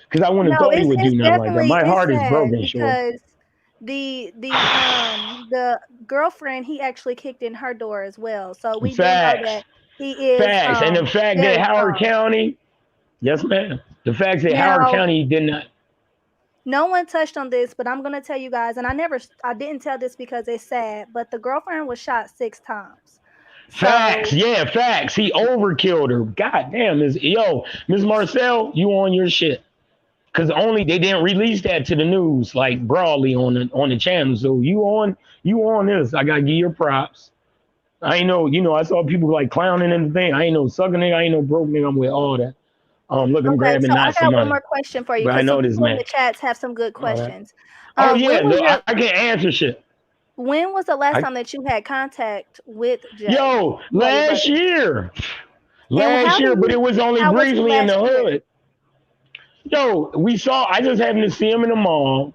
because I wouldn't have No, thought he would do it's nothing like that. definitely My it's heart is sad broken, short. because the girlfriend he actually kicked in her door as well. So we do know Facts, that he is facts, and the fact that very Howard strong. County. Yes, ma'am. The fact that Howard Now, County did not. no one touched on this, but I'm gonna tell you guys, and I didn't tell this because it's sad, but the girlfriend was shot 6 times. Facts, So yeah, facts. He overkilled her. God damn, Miss Marcel, you on your shit? Because only they didn't release that to the news like broadly on the channel. So you on this? I gotta give your props. I ain't know, I saw people like clowning and the thing. I ain't no sucker nigga. I ain't no broke nigga. I'm with all that. Look, I'm okay, grabbing so I not some got one money, more question for you but I because some know this people in man. the chats have some good All that. questions. Oh When yeah, was look, your I can answer shit. when was the last I time that you had contact with Jay? Yo, You know, your last brother. year, And last year, but it was only how was he briefly in last the year? hood. Yo, I just happened to see him in the mall.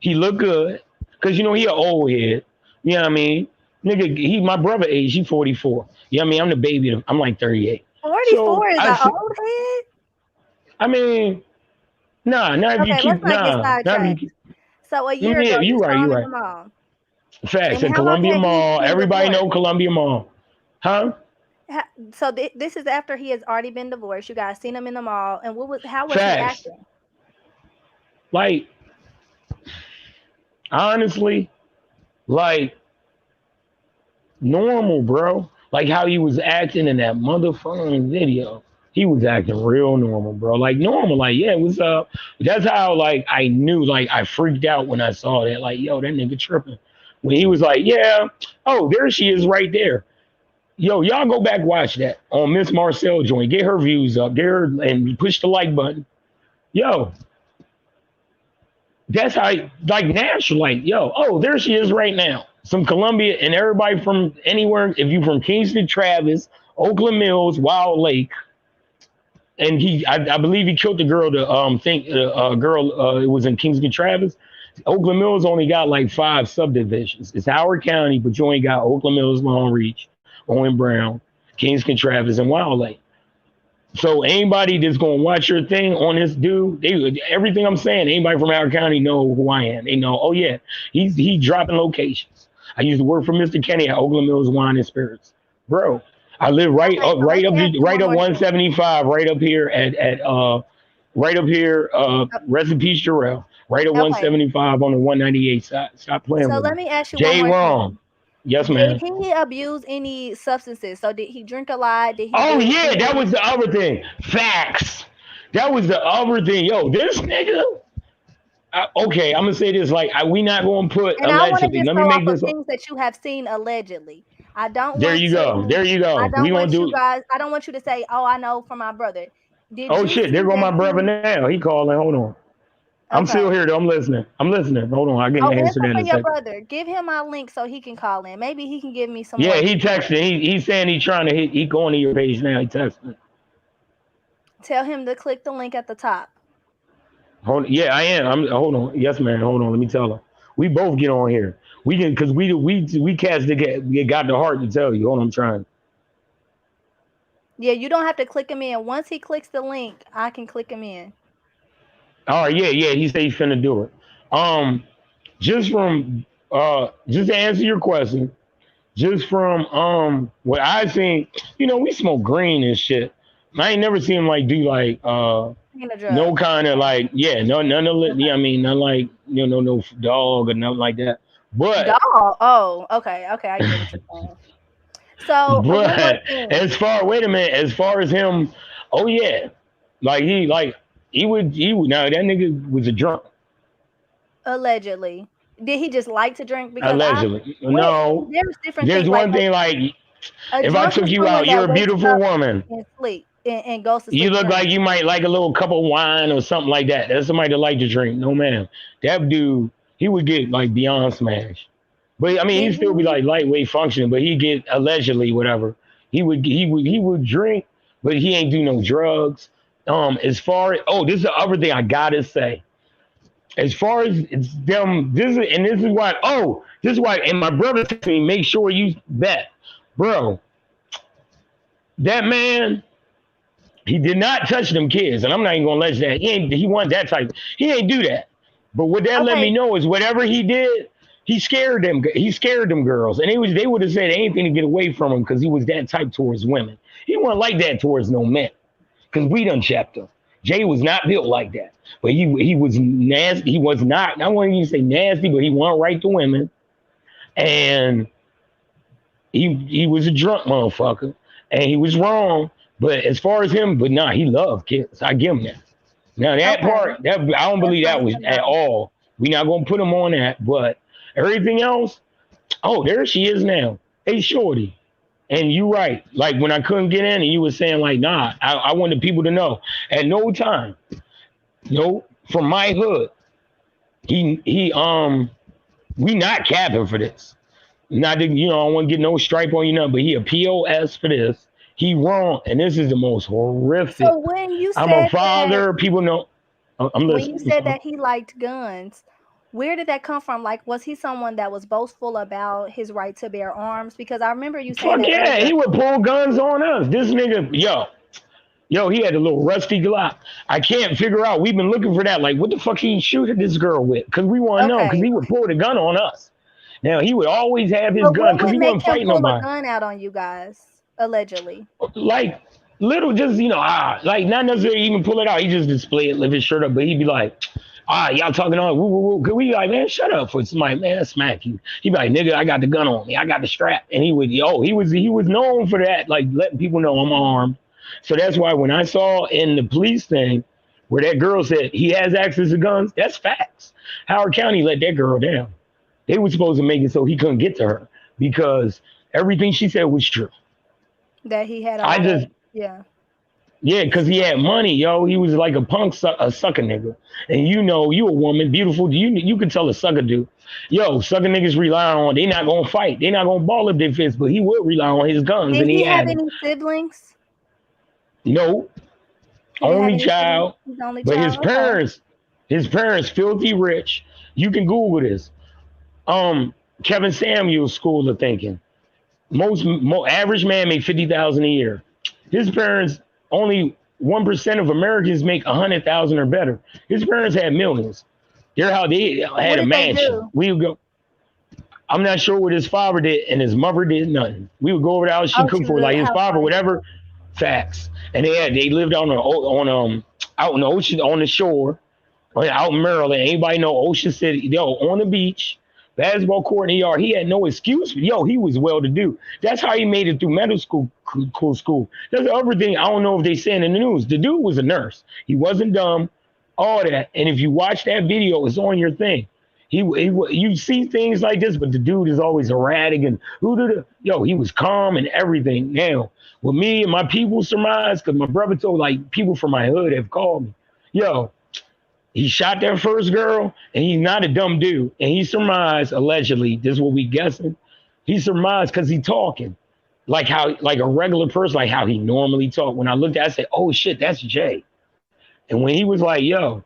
He looked good. Cause he an old head. You know what I mean? Nigga, my brother age, he 44. You know what I mean? I'm the baby. I'm like 38. So 44 is an old head? I mean, nah, not if you Okay, let's keep, not get not if you sidetracked. keep, So a year ago, you you right, saw you him in right. the mall. Facts And at how long Columbia had he Mall. been Everybody divorced? know Columbia Mall. Huh? So this is after he has already been divorced. You guys seen him in the mall, and how was he Facts. acting? Like, honestly, like normal, bro. Like how he was acting in that motherfucking video. He was acting real normal, bro. Like normal. Like, yeah, what's up? That's how like I knew, like I freaked out when I saw that. Like, yo, that nigga tripping. when he was like, yeah, oh, there she is right there. Yo, y'all go back watch that on Miss Marcel joint. Get her views up. Get her and push the like button. Yo, that's how like natural. Like, yo, oh, there she is right now. Some Columbia and everybody from anywhere. If you from Kingston, Travis, Oakland Mills, Wild Lake, and I believe he killed the girl. To think girl. It was in Kingston, Travis. Oakland Mills only got like 5 subdivisions. It's Howard County, but you only got Oakland Mills, Long Reach, Owen Brown, Kingston, Travis, and Wild Lake. So anybody that's gonna watch your thing on this dude, everything I'm saying, anybody from Howard County know who I am. They know, oh yeah, he dropping locations. I used to work for Mr. Kenny at Oakland Mills Wine and Spirits, bro. I live Okay, so let me ask you right one up more thing. 175, right up here at right up here, Uh, rest in peace, Jarrell. Right at Okay, 175 on the 198 side. Stop playing so with let me. me ask you one Jay more Wrong. thing. Yes, Did man. he abuse any substances? So did he drink a lot? Did he Oh do yeah, that any? was the other thing. Facts. That was the other thing. Yo, this nigga. Okay, I'm gonna say this. Like, we not gonna put And I want to allegedly. just Let go me off make of this. things that you have seen allegedly. I don't There want you go. to. There you I go. We don't gonna want you do. guys. I don't want you to say, "Oh, I know from my brother." Did Oh you shit, there see go that my brother he? now. He calling. Hold on. I'm still Okay. here though. I'm listening. I'm listening. Hold on. I can Oh, answer answer that in for a your second. brother. Give him my link so he can call in. Maybe he can give me some Yeah, more he details. texting. He's saying he's trying to hit. He going to your page now. He texting. Tell him to click the link at the top. Hold. Yeah, I am. I'm. Hold on. Yes, man. Hold on. Let me tell her. We both get on here. We can because we cats that got the heart to tell you. Hold on. I'm trying. Yeah, you don't have to click him in. Once he clicks the link, I can click him in. All right. Yeah. Yeah. He said he's finna do it. Um. Just to answer your question, just from what I seen, we smoke green and shit. I ain't never seen him like do like Taking a no drug. kind of Okay. like yeah, no none of yeah, I Okay. mean none like no dog or nothing like that. But Dog. Oh, okay. Okay. I get what you're saying. So, one more but thing. wait a minute, as far as him, oh yeah. Like he would now that nigga was a drunk. Allegedly. Did he just like to drink? Because I Allegedly. what No. there's different There's things. Like one thing like a if I drunk took is you someone out, that you're a wakes beautiful up woman. and sleep and goes to You sleep look like drinking. you might like a little cup of wine or something like that. That's somebody that like to drink. No man. That dude, he would get like beyond smash. But I mean Did he'd still be he? like lightweight functioning, but he'd get allegedly whatever. He would drink, but he ain't do no drugs. As far as this is the other thing I gotta say. As far as it's them this is why and my brother texted me, make sure you bet. Bro, that man he did not touch them kids, and I'm not even gonna let you that. He wasn't that type. He ain't do that. But what that let me Okay. know is whatever he did, he scared them. He scared them girls, and they would have said anything to get away from him because he was that type towards women. He wasn't like that towards no men because we done checked him. Jay was not built like that, but he was nasty. He was not. I wouldn't even say nasty, but he wasn't right to women, and he was a drunk motherfucker, and he was wrong. But as far as him, but nah, he loved kids. I give him that. Now that Okay. part, that I don't That's believe that nice was to at know. all. We not gonna put him on that, but everything else. Oh, there she is now. Hey, shorty. And you right. Like when I couldn't get in, and you were saying like, nah, I wanted people to know. At no time, from my hood, we not capping for this. Not that I don't want to get no stripe on you, nothing, but he a POS for this. He wrong, and this is the most horrific. So I'm a father. People know. I'm when you listening. said that he liked guns, where did that come from? Like, was he someone that was boastful about his right to bear arms? Because I remember you saying Fuck that yeah, earlier. he would pull guns on us. This nigga, yo, he had a little rusty Glock. I can't figure out. We've been looking for that. Like, what the fuck he shoot at this girl with? Because we want to know. Because Okay. he would pull the gun on us. Now he would always have his So gun what because would he make wasn't him fighting pull a nobody. gun out on you guys, allegedly? Like little, just like not necessarily even pull it out. He just display it, lift his shirt up, but he'd be like, y'all talking on woo woo woo. Could we like, man, shut up for somebody, man, smack you. He'd be like, nigga, I got the gun on me, I got the strap, and he was known for that, like letting people know I'm armed. So that's why when I saw in the police thing where that girl said he has access to guns, that's facts. Howard County let that girl down. They were supposed to make it so he couldn't get to her because everything she said was true. That he had a I lot of just yeah. Yeah, because he had money, yo. He was like a a sucker nigga. And you a woman, beautiful. You can tell a sucker dude, yo, sucker niggas rely on. They not gonna fight. They not gonna ball up their fists, but he would rely on his guns, Did and he he have had them. any siblings? No, He didn't have only any siblings? child, He's the only but child? Okay. his parents, filthy rich. You can Google this. Kevin Samuel's school of thinking. Most average man make 50,000 a year. His parents only 1% of Americans make 100,000 or better. His parents had millions. They're how they What had a did they mansion. do? We would go. I'm not sure what his father did, and his mother did nothing. We would go over the house. She Oh, she cooked was for like a his father, housewife. whatever. Facts. And they lived out in the ocean on the shore out in Maryland. Anybody know Ocean City? Yo, on the beach, basketball court in the yard. He had no excuse. Yo, he was well to do. That's how he made it through medical school. That's the other thing. I don't know if they saying in the news. The dude was a nurse. He wasn't dumb. All that. And if you watch that video, it's on your thing. You see things like this, but the dude is always erratic and yo, he was calm and everything. Now, with me and my people surmise, because my brother told like people from my hood have called me, yo, he shot that first girl, and he's not a dumb dude. And he surmised, allegedly, this is what we guessing. He surmised because he talking like a regular person, like how he normally talk. When I looked at it, I said, "Oh shit, that's Jay." And when he was like, "Yo,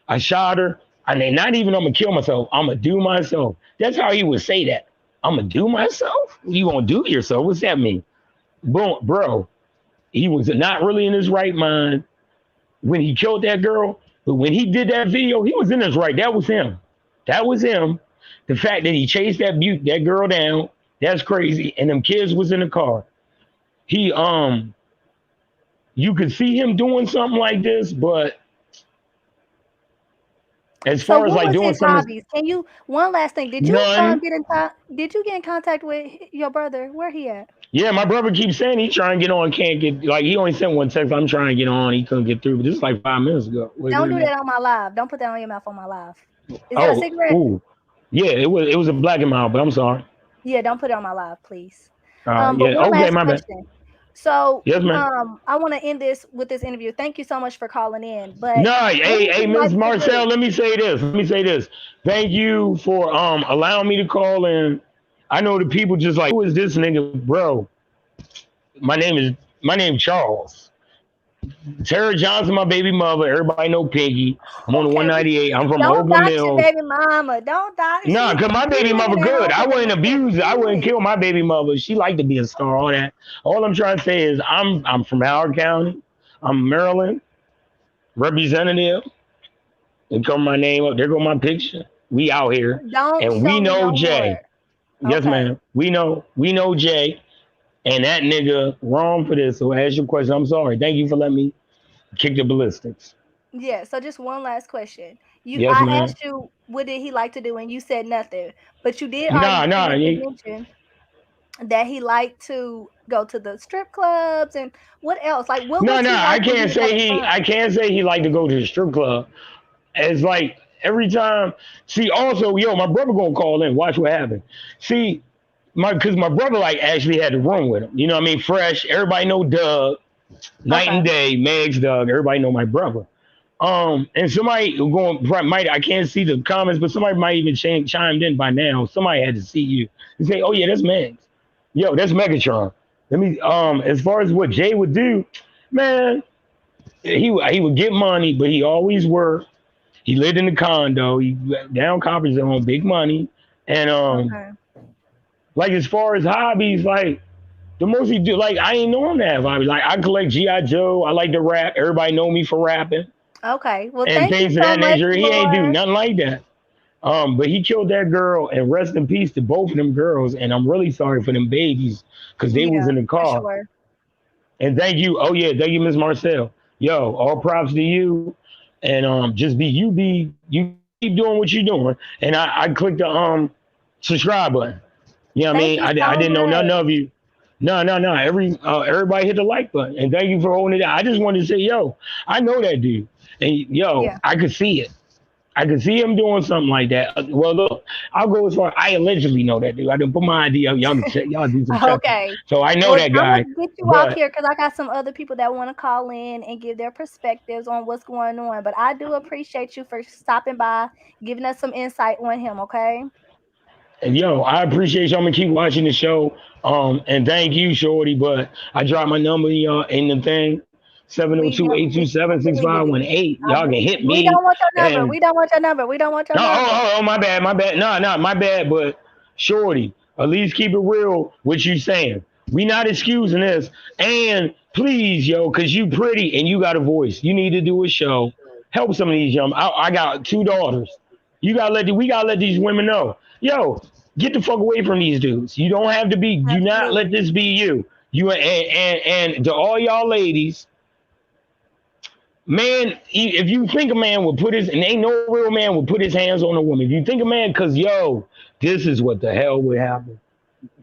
I shot her," I mean, not even I'm gonna kill myself. I'm gonna do myself. That's how he would say that. I'm gonna do myself. You gonna do yourself? What's that mean? Boom, bro. He was not really in his right mind when he killed that girl. But when he did that video, he was in his right. That was him. That was him. The fact that he chased that girl down, that's crazy. And them kids was in the car. He you could see him doing something like this, but as So far as what like was doing his something hobbies? Can you one last thing, none. did you get in contact with your brother? Where he at? Yeah, my brother keeps saying he trying to get on, can't get like he only sent one text. I'm trying to get on, he couldn't get through. But this is like 5 minutes ago. Wait, Don't wait a do minute. that on my live. Don't put that on your mouth on my live. Is that a Oh, cigarette? ooh, yeah, it was a black and mild, but I'm sorry. Yeah, don't put it on my live, please. But Yeah, one okay, last my bad. question. So, Yes, man. I want to end this with this interview. Thank you so much for calling in. But No, what hey, does hey, he Miss like to Marcel, do? let me say this. Let me say this. Thank you for allowing me to call in. I know the people just like, who is this nigga, bro? My name is my name Charles. Tara Johnson, my baby mother. Everybody know Piggy. I'm on the Okay, 198. I'm from don't Oakland dox your Mills. baby mama. Don't dox. Nah, cause my She baby mother living at good. home I with the wouldn't man. abuse it. I wouldn't Period. kill my baby mother. She like to be a star. All that. All I'm trying to say is I'm from Howard County. I'm Maryland representative. And come my name up. There go my picture. We out here, Don't and we show me know no more. Jay. Yes, Okay. ma'am. We know Jay, and that nigga wrong for this. So ask your question. I'm sorry. Thank you for letting me kick the ballistics. Yeah, so just one last question. Yes, I ma'am. asked you what did he like to do and you said nothing. But you did already Nah, nah. previously mention that he liked to go to the strip clubs and what else? Like what No, was no. he I like when he can't was say having he. fun? I can't say he like to go to the strip club. It's like every time. See, also, yo, my brother gonna call in. Watch what happens. See, because my brother like actually had the room with him. You know what I mean? Fresh. Everybody know Doug. Night Okay. and day. Meg's Doug. Everybody know my brother. And somebody going might I can't see the comments, but somebody might even chimed in by now. Somebody had to see you and say, "Oh yeah, that's Megs. Yo, that's Megatron." Let me as far as what Jay would do, man, he would get money, but he always worked. He lived in a condo. He down Copper Zone, big money, and Okay. like as far as hobbies, like the most he do, like I ain't know him to have hobbies. Like I collect GI Joe. I like to rap. Everybody know me for rapping Okay. Well, and thank you things of so that much nature. He ain't do for nothing like that. But he killed that girl, and rest in peace to both of them girls. And I'm really sorry for them babies because they was yeah, in the for car. sure. And thank you. Oh yeah, thank you, Miss Marcel. Yo, all props to you. And just you keep doing what you're doing. And I clicked the subscribe button. You know what I Thank mean? you I so didn't know none much. of you. No, no, no. Everybody hit the like button, and thank you for holding it down. I just wanted to say, yo, I know that dude, and yo, Yeah. I could see it. I could see him doing something like that. Well, look, I'll go as far. I allegedly know that dude. I didn't put my ID up. Y'all can check. Y'all do some checking. Okay. So I know Well, that Imma guy. get you off But here because I got some other people that wanna call in and give their perspectives on what's going on, but I do appreciate you for stopping by, giving us some insight on him, okay? and yo, I appreciate y'all. I'm gonna keep watching the show. And thank you, Shorty. But I dropped my number in the thing. Seven zero We two don't eight two I seven six believe five it one is. eight. I Y'all can believe hit we don't me. want your number, And we don't want your number, we don't want your number. my bad, my bad. No, no, my bad. But Shorty, at least keep it real. What you saying? We not excusing this. And please, yo, cause you pretty and you got a voice. You need to do a show. Help some of these young. I got two daughters. We gotta let these women know. Yo, get the fuck away from these dudes. You don't have to be. Do not let Absolutely. this be you. You and to all y'all ladies, man, if you think a man would put his, and ain't no real man would put his hands on a woman. If you think a man, cause yo, this is what the hell would happen.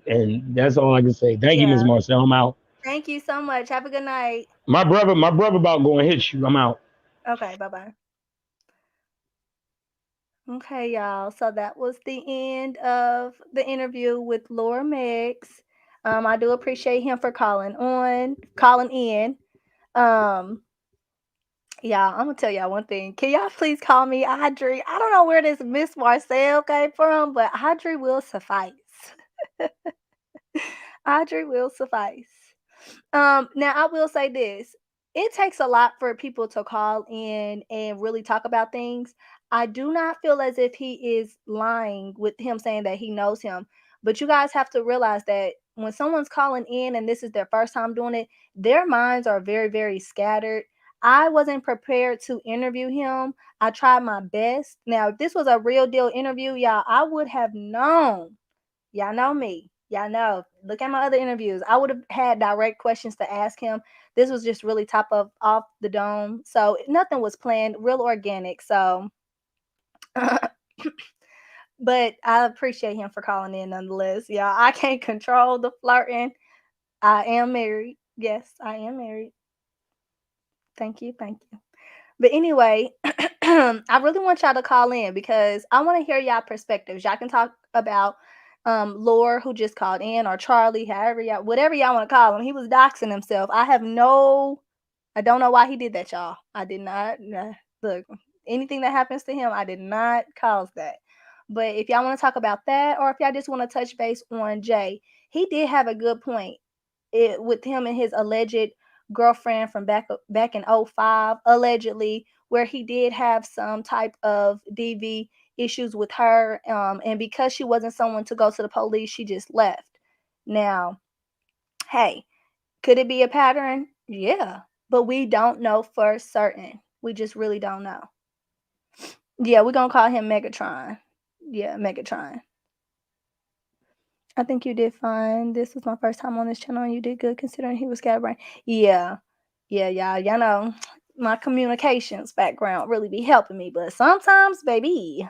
And that's all I can say. Thank you, Miss Yeah. Marcel. I'm out. Thank you so much. Have a good night. My brother about going to hit you. I'm out. Okay, bye-bye. Okay, y'all. So that was the end of the interview with Laura Meggs. I do appreciate him for calling in. Um, y'all, I'm gonna tell y'all one thing. Can y'all please call me Audrey? I don't know where this Miss Marcel came from, but Audrey will suffice. Audrey will suffice. Now I will say this. It takes a lot for people to call in and really talk about things. I do not feel as if he is lying with him saying that he knows him. But you guys have to realize that when someone's calling in and this is their first time doing it, their minds are very, very scattered. I wasn't prepared to interview him. I tried my best. Now, if this was a real deal interview, y'all, I would have known. Y'all know me. Y'all know. Look at my other interviews. I would have had direct questions to ask him. This was just really top of off the dome. So nothing was planned, real organic. So but I appreciate him for calling in nonetheless. Y'all, I can't control the flirting. I am married. Yes, I am married. Thank you. Thank you. But anyway, I really want y'all to call in because I want to hear y'all perspectives. Y'all can talk about Lore who just called in or Charlie, however y'all, whatever y'all want to call him. He was doxing himself. I don't know why he did that, y'all. I did not look anything that happens to him. I did not cause that. But if y'all want to talk about that, or if y'all just want to touch base on Jay, he did have a good point with him and his alleged girlfriend from back in '05, allegedly, where he did have some type of DV issues with her, and because she wasn't someone to go to the police, she just left. Now, hey, could it be a pattern? Yeah, but we don't know for certain. We just really don't know. Yeah, we're gonna call him Megatron. Yeah, Megatron. I think you did fine. This was my first time on this channel, and you did good considering he was scatterbrained. Yeah. Yeah, y'all know my communications background really be helping me, but sometimes, baby.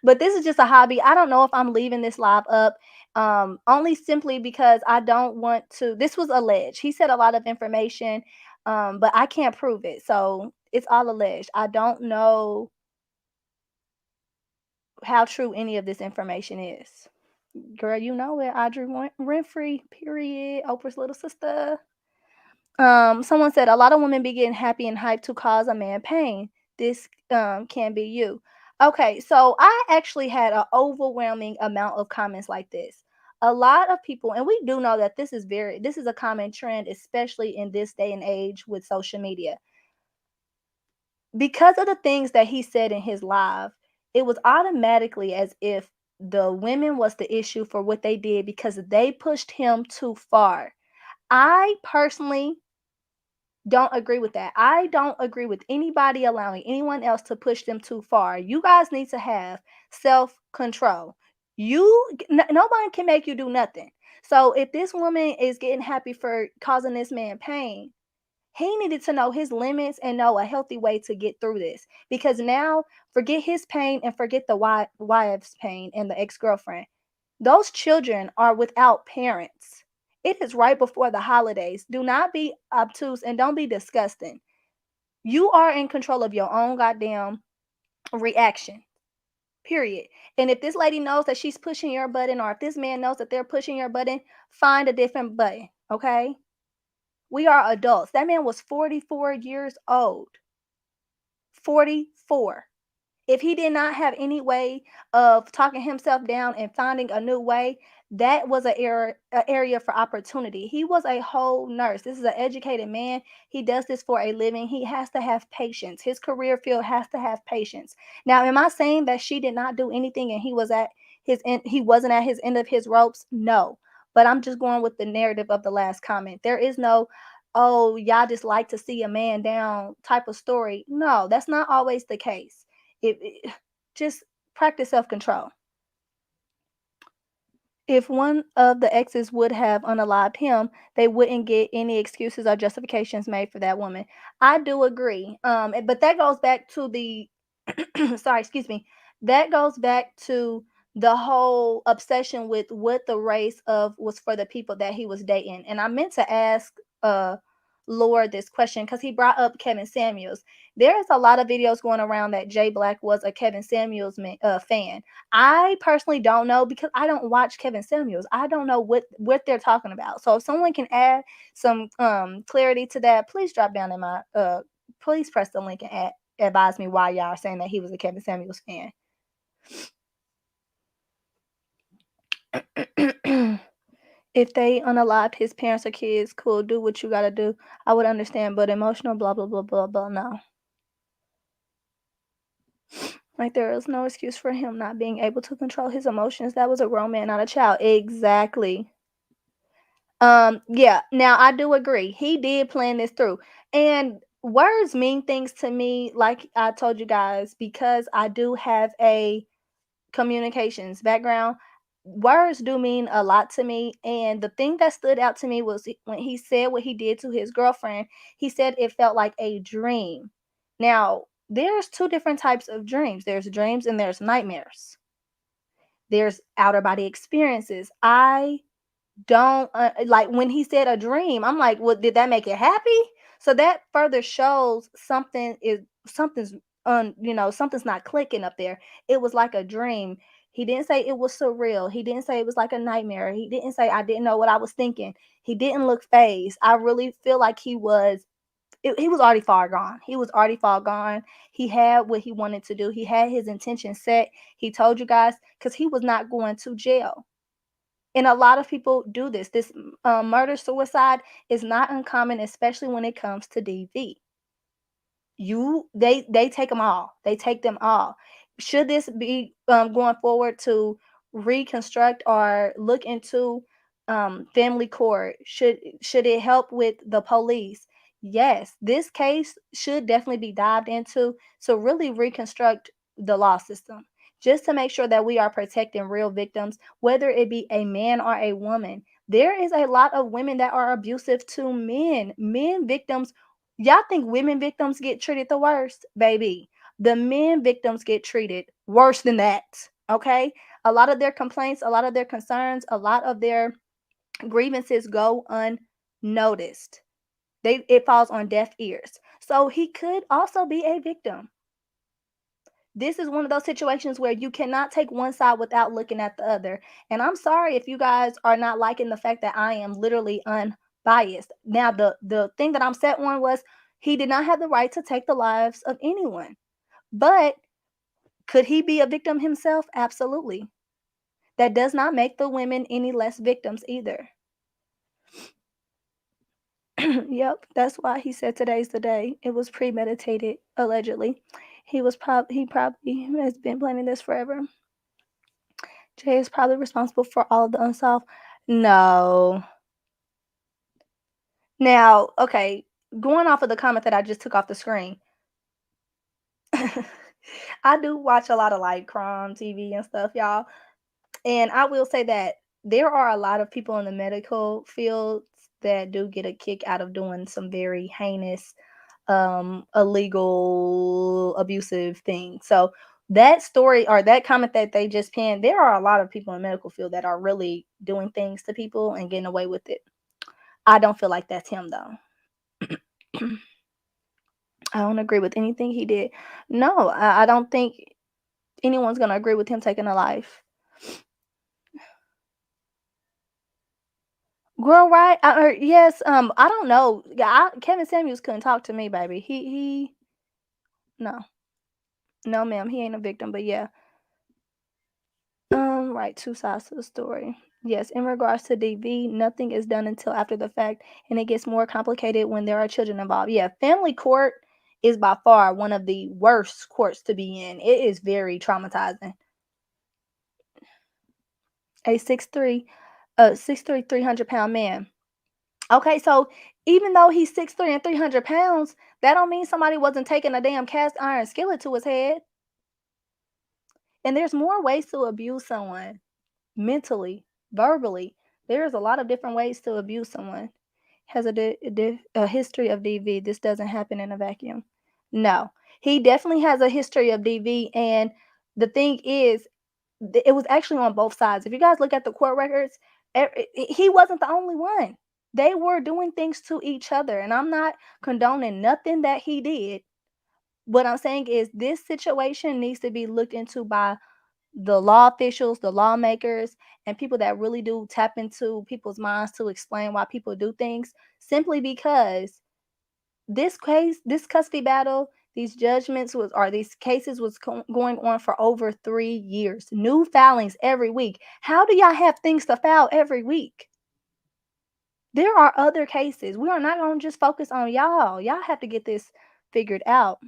But this is just a hobby. I don't know if I'm leaving this live up, only simply because I don't want to. This was alleged. He said a lot of information, but I can't prove it. So it's all alleged. I don't know how true any of this information is. Girl, you know it. Audrey Winfrey, period. Oprah's little sister. Someone said a lot of women be getting happy and hyped to cause a man pain. This can be you. Okay, so I actually had an overwhelming amount of comments like this. A lot of people, and we do know that this is a common trend, especially in this day and age with social media. Because of the things that he said in his live, it was automatically as if the women was the issue for what they did because they pushed him too far. I personally don't agree with that. I don't agree with anybody allowing anyone else to push them too far. You guys need to have self-control. Nobody can make you do nothing. So if this woman is getting happy for causing this man pain, he needed to know his limits and know a healthy way to get through this. Because now, forget his pain and forget the wife's pain and the ex-girlfriend. Those children are without parents. It is right before the holidays. Do not be obtuse and don't be disgusting. You are in control of your own goddamn reaction. Period. And if this lady knows that she's pushing your button, or if this man knows that they're pushing your button, find a different button. Okay? We are adults. That man was 44 years old. 44. If he did not have any way of talking himself down and finding a new way, that was an area for opportunity. He was a whole nurse. This is an educated man. He does this for a living. He has to have patience. His career field has to have patience. Now, am I saying that she did not do anything and he was at his end, he wasn't at his end of his ropes? No. But I'm just going with the narrative of the last comment. There is no, oh, y'all just like to see a man down type of story. No, that's not always the case. It just practice self-control. If one of the exes would have unalived him, they wouldn't get any excuses or justifications made for that woman. I do agree. But that goes back to the sorry, excuse me. That goes back to the whole obsession with what the race of was for the people that he was dating. And I meant to ask Lord this question because he brought up Kevin Samuels. There's a lot of videos going around that Jay Black was a Kevin Samuels fan. I personally don't know because I don't watch Kevin Samuels. I don't know what they're talking about. So if someone can add some clarity to that, please drop down in my please press the link and advise me why y'all are saying that he was a Kevin Samuels fan. If they unalived his parents or kids, cool, do what you gotta do. I would understand, but emotional, blah, blah, blah, blah, blah, no. Like, there is no excuse for him not being able to control his emotions. That was a grown man, not a child. Exactly. Yeah, now I do agree. He did plan this through. And words mean things to me, like I told you guys, because I do have a communications background. Words do mean a lot to me. And the thing that stood out to me was when he said what he did to his girlfriend, he said it felt like a dream. Now, there's two different types of dreams. There's dreams and there's nightmares. There's outer body experiences. I don't like when he said a dream. I'm like, well, did that make it happy? So that further shows something's something's not clicking up there. It was like a dream. He didn't say it was surreal. He didn't say it was like a nightmare. He didn't say I didn't know what I was thinking. He didn't look phased. I really feel like he was already far gone. He was already far gone. He had what he wanted to do. He had his intention set. He told you guys because he was not going to jail. And a lot of people do this. This murder suicide is not uncommon, especially when it comes to DV. They take them all. They take them all. Should this be going forward to reconstruct or look into family court? Should it help with the police? Yes, this case should definitely be dived into to really reconstruct the law system, just to make sure that we are protecting real victims, whether it be a man or a woman. There is a lot of women that are abusive to men. Men victims, y'all think women victims get treated the worst? Baby, the men victims get treated worse than that. Okay? A lot of their complaints, a lot of their concerns, a lot of their grievances go unnoticed. It falls on deaf ears. So he could also be a victim. This is one of those situations where you cannot take one side without looking at the other. And I'm sorry if you guys are not liking the fact that I am literally unbiased. Now, the thing that I'm set on was he did not have the right to take the lives of anyone. But could he be a victim himself? Absolutely. That does not make the women any less victims either. Yep, that's why he said today's the day. It was premeditated, allegedly. He probably has been planning this forever. Jay is probably responsible for all of the unsolved. No. Now, okay, going off of the comment that I just took off the screen. I do watch a lot of like crime TV and stuff, y'all. And I will say that there are a lot of people in the medical fields that do get a kick out of doing some very heinous, illegal, abusive things. So that story or that comment that they just pinned, there are a lot of people in the medical field that are really doing things to people and getting away with it. I don't feel like that's him though. I don't agree with anything he did. No, I don't think anyone's gonna agree with him taking a life. Girl, right? Yes. I don't know. Yeah, Kevin Samuels couldn't talk to me, baby. He no, no, ma'am. He ain't a victim, but yeah. Right. Two sides to the story. Yes, in regards to DV, nothing is done until after the fact, and it gets more complicated when there are children involved. Yeah, family court is by far one of the worst courts to be in. It is very traumatizing. A 6'3", 300-pound man. Okay, so even though he's 6'3" and 300 pounds, that don't mean somebody wasn't taking a damn cast iron skillet to his head. And there's more ways to abuse someone mentally, verbally. There's a lot of different ways to abuse someone. Has a history of DV. This doesn't happen in a vacuum. No, he definitely has a history of DV. And the thing is, it was actually on both sides. If you guys look at the court records, he wasn't the only one. They were doing things to each other, and I'm not condoning nothing that he did. What I'm saying is this situation needs to be looked into by the law officials, the lawmakers, and people that really do tap into people's minds to explain why people do things, simply because this custody battle, these judgments was or these cases was going on for over 3 years. New filings every week. How do y'all have things to file every week? There are other cases. We are not going to just focus on y'all. Y'all have to get this figured out.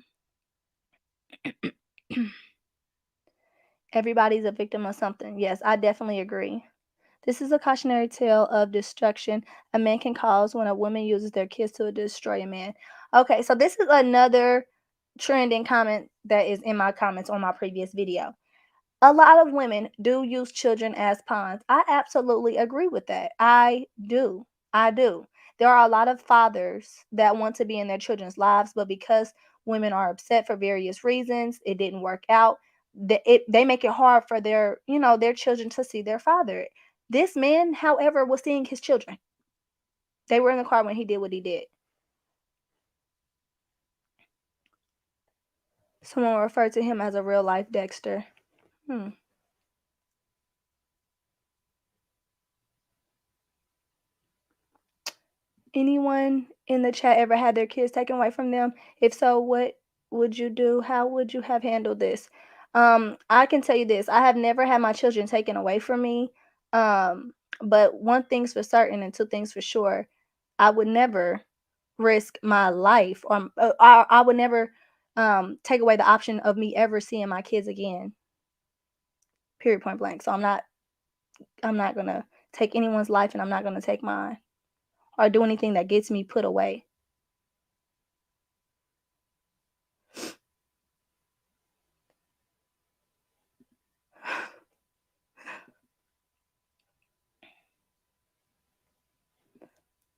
Everybody's a victim of something. Yes, I definitely agree. This is a cautionary tale of destruction a man can cause when a woman uses their kids to destroy a man. Okay, so this is another trending comment that is in my comments on my previous video. A lot of women do use children as pawns. I absolutely agree with that. I do. I do. There are a lot of fathers that want to be in their children's lives, but because women are upset for various reasons, it didn't work out. They make it hard for their children to see their father. This man, however, was seeing his children. They were in the car when he did what he did. Someone referred to him as a real life Dexter. Hmm. Anyone in the chat ever had their kids taken away from them? If so, what would you do? How would you have handled this? I can tell you this. I have never had my children taken away from me. Um, but one thing's for certain and two things for sure. I would never risk my life or I would never take away the option of me ever seeing my kids again. Period, point blank. So I'm not going to take anyone's life and I'm not going to take mine or do anything that gets me put away.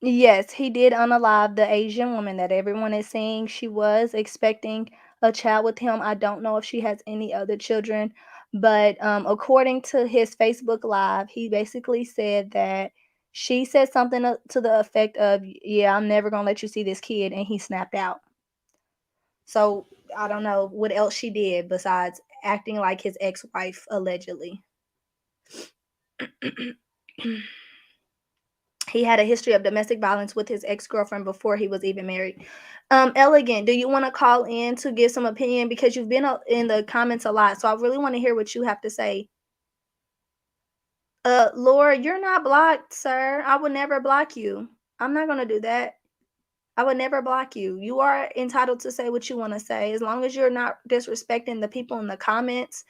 Yes, he did unalive the Asian woman that everyone is saying she was expecting a child with him. I don't know if she has any other children, but according to his Facebook Live, he basically said that she said something to the effect of, "Yeah, I'm never gonna let you see this kid," and he snapped out. So I don't know what else she did besides acting like his ex-wife allegedly. He had a history of domestic violence with his ex-girlfriend before he was even married. Elegant, do you want to call in to give some opinion? Because you've been in the comments a lot, so I really want to hear what you have to say. Laura, you're not blocked, sir. I would never block you. I'm not going to do that. I would never block you. You are entitled to say what you want to say. As long as you're not disrespecting the people in the comments,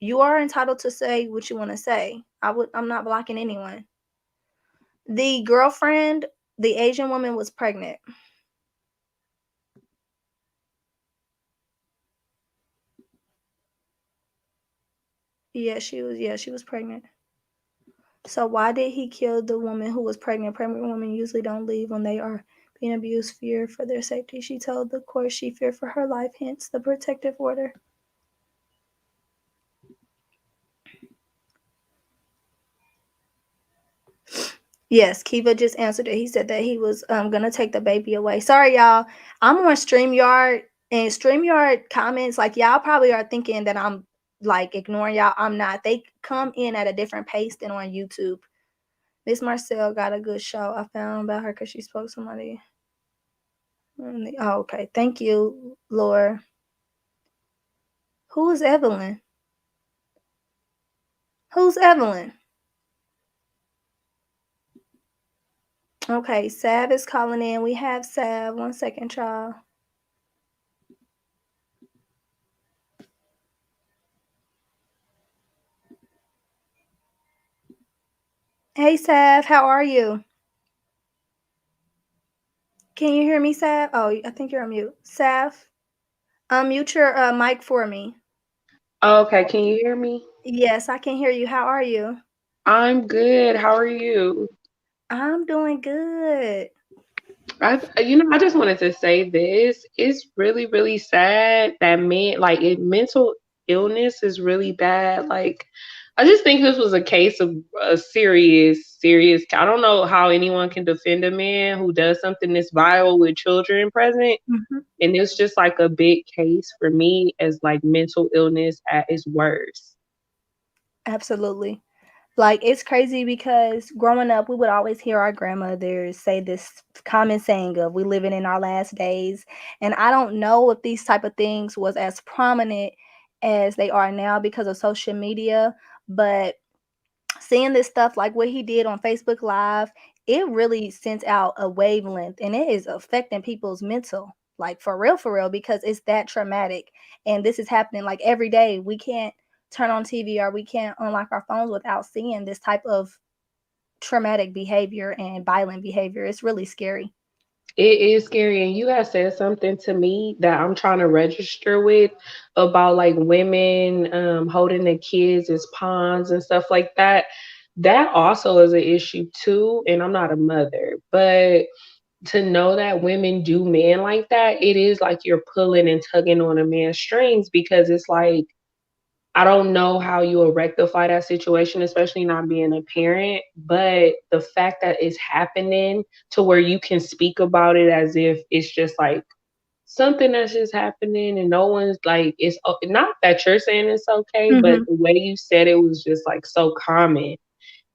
you are entitled to say what you want to say. I'm not blocking anyone. The girlfriend, the Asian woman, was pregnant. Yeah, she was pregnant. So why did he kill the woman who was pregnant? Pregnant women usually don't leave when they are being abused, fear for their safety. She told the court she feared for her life, hence the protective order. Yes, Kiva just answered it. He said that he was gonna take the baby away. Sorry, y'all. I'm on StreamYard And StreamYard comments, like, y'all probably are thinking that I'm, like, ignoring y'all. I'm not. They come in at a different pace than on YouTube. Miss Marcel got a good show. I found about her because she spoke to somebody. Oh, okay. Thank you, Laura. Who is Evelyn? Who's Evelyn? Okay, Sav is calling in. We have Sav. 1 second, y'all. Hey, Sav, how are you? Can you hear me, Sav? Oh, I think you're on mute. Sav, unmute your mic for me. Okay, can you hear me? Yes, I can hear you. How are you? I'm good. How are you? I'm doing good. I just wanted to say this. It's really, really sad that mental illness is really bad. Like, I just think this was a case of a serious, serious. I don't know how anyone can defend a man who does something this vile with children present. Mhm. And it's just like a big case for me as like mental illness at its worst. Absolutely. Like, it's crazy because growing up, we would always hear our grandmothers say this common saying of we living in our last days. And I don't know if these type of things was as prominent as they are now because of social media, but seeing this stuff like what he did on Facebook Live, it really sends out a wavelength and it is affecting people's mental, like for real, because it's that traumatic. And this is happening like every day. We can't turn on TV or we can't unlock our phones without seeing this type of traumatic behavior and violent behavior. It's really scary. It is scary. And you had said something to me that I'm trying to register with about like women holding their kids as pawns and stuff like that. That also is an issue too. And I'm not a mother, but to know that women do men like that, it is like you're pulling and tugging on a man's strings because it's like I don't know how you will rectify that situation, especially not being a parent. But the fact that it's happening to where you can speak about it as if it's just like something that's just happening and no one's like, not that you're saying it's okay, but Hmm. the way you said it was just like so common.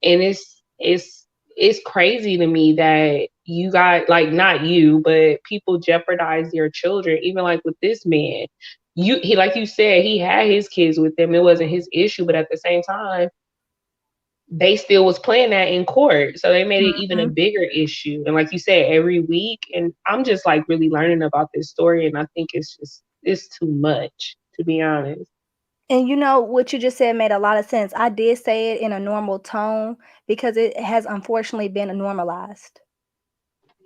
And it's crazy to me that you got like not you but people jeopardize their children even like with this man he like you said he had his kids with them, it wasn't his issue, but at the same time they still was playing that in court, so they made it even a Hmm. bigger issue. And like you said, every week, and I'm just like really learning about this story, and I think it's too much, to be honest. And you know what you just said made a lot of sense. I did say it in a normal tone because it has unfortunately been normalized.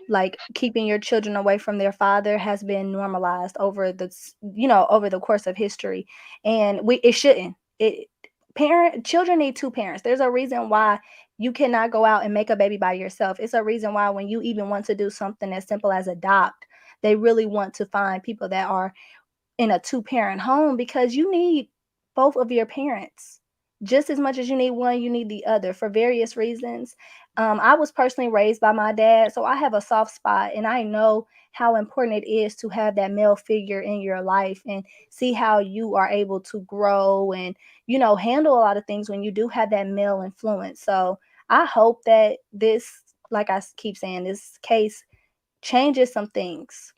Like, keeping your children away from their father has been normalized over over the course of history, and we it shouldn't. It parent children need two parents. There's a reason why you cannot go out and make a baby by yourself. It's a reason why when you even want to do something as simple as adopt, they really want to find people that are in a two-parent home because you need both of your parents. Just as much as you need one, you need the other for various reasons. I was personally raised by my dad, so I have a soft spot, and I know how important it is to have that male figure in your life and see how you are able to grow and, handle a lot of things when you do have that male influence. So I hope that this, like I keep saying, this case changes some things.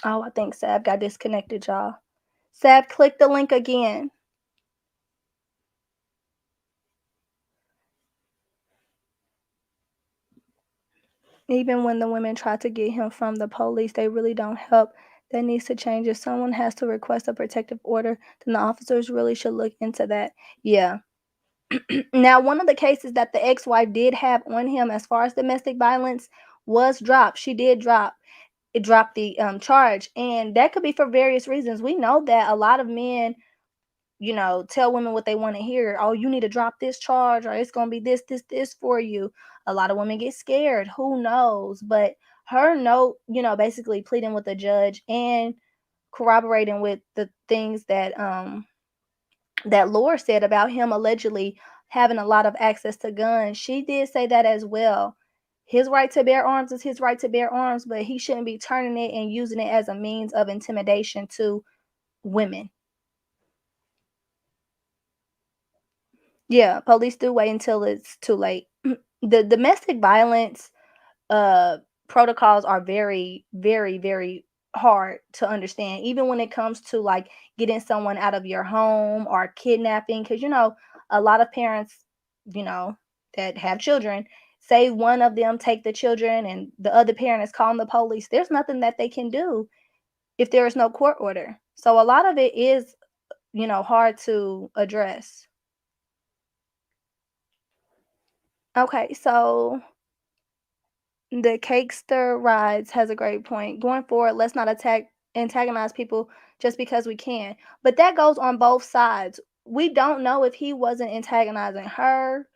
Oh, I think Sab got disconnected, y'all. Sab, click the link again. Even when the women try to get him from the police, they really don't help. That needs to change. If someone has to request a protective order, then the officers really should look into that. Yeah. Now, one of the cases that the ex-wife did have on him as far as domestic violence was dropped. She did drop it, dropped the charge, and that could be for various reasons. We know that a lot of men tell women what they want to hear. Oh, you need to drop this charge, or it's going to be this for you. A lot of women get scared. Who knows? But her note, basically pleading with the judge and corroborating with the things that Laura said about him allegedly having a lot of access to guns. She did say that as well. His right to bear arms is his right to bear arms, but he shouldn't be turning it and using it as a means of intimidation to women. Yeah, police do wait until it's too late. The domestic violence uh protocols are very, very, very hard to understand, even when it comes to like getting someone out of your home or kidnapping, because a lot of parents, you know that have children, say one of them take the children and the other parent is calling the police. There's nothing that they can do if there is no court order, so a lot of it is hard to address. Okay, so the Cakester Rides has a great point. Going forward, let's not antagonize people just because we can. But that goes on both sides. We don't know if he wasn't antagonizing her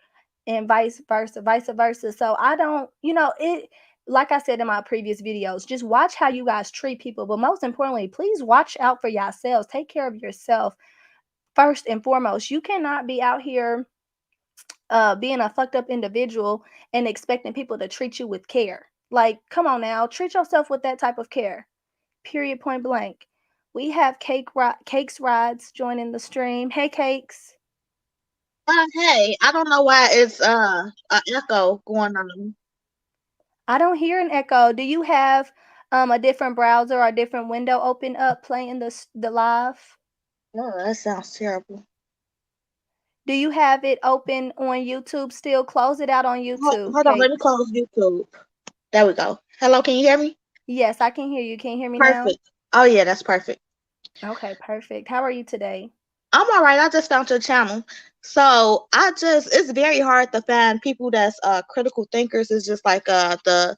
and vice versa, vice versa. So I don't, it like I said in my previous videos, just watch how you guys treat people. But most importantly, please watch out for yourselves. Take care of yourself first and foremost. You cannot be out here being a fucked up individual and expecting people to treat you with care. Like, come on now, treat yourself with that type of care. Period. Point blank. We have Cakes Rides joining the stream. Hey, Cakes. Hey, I don't know why it's an echo going on. I don't hear an echo. Do you have a different browser or a different window open up playing the live? Oh, that sounds terrible. Do you have it open on YouTube still? Close it out on YouTube, Hold on, let me Cakes. close YouTube. There we go. Hello, can you hear me? Yes, I can hear you. Can you hear me now? Perfect. Oh yeah, that's perfect. Okay, perfect. How are you today? I'm all right. I just found your channel. So it's very hard to find people that's critical thinkers. It's just like the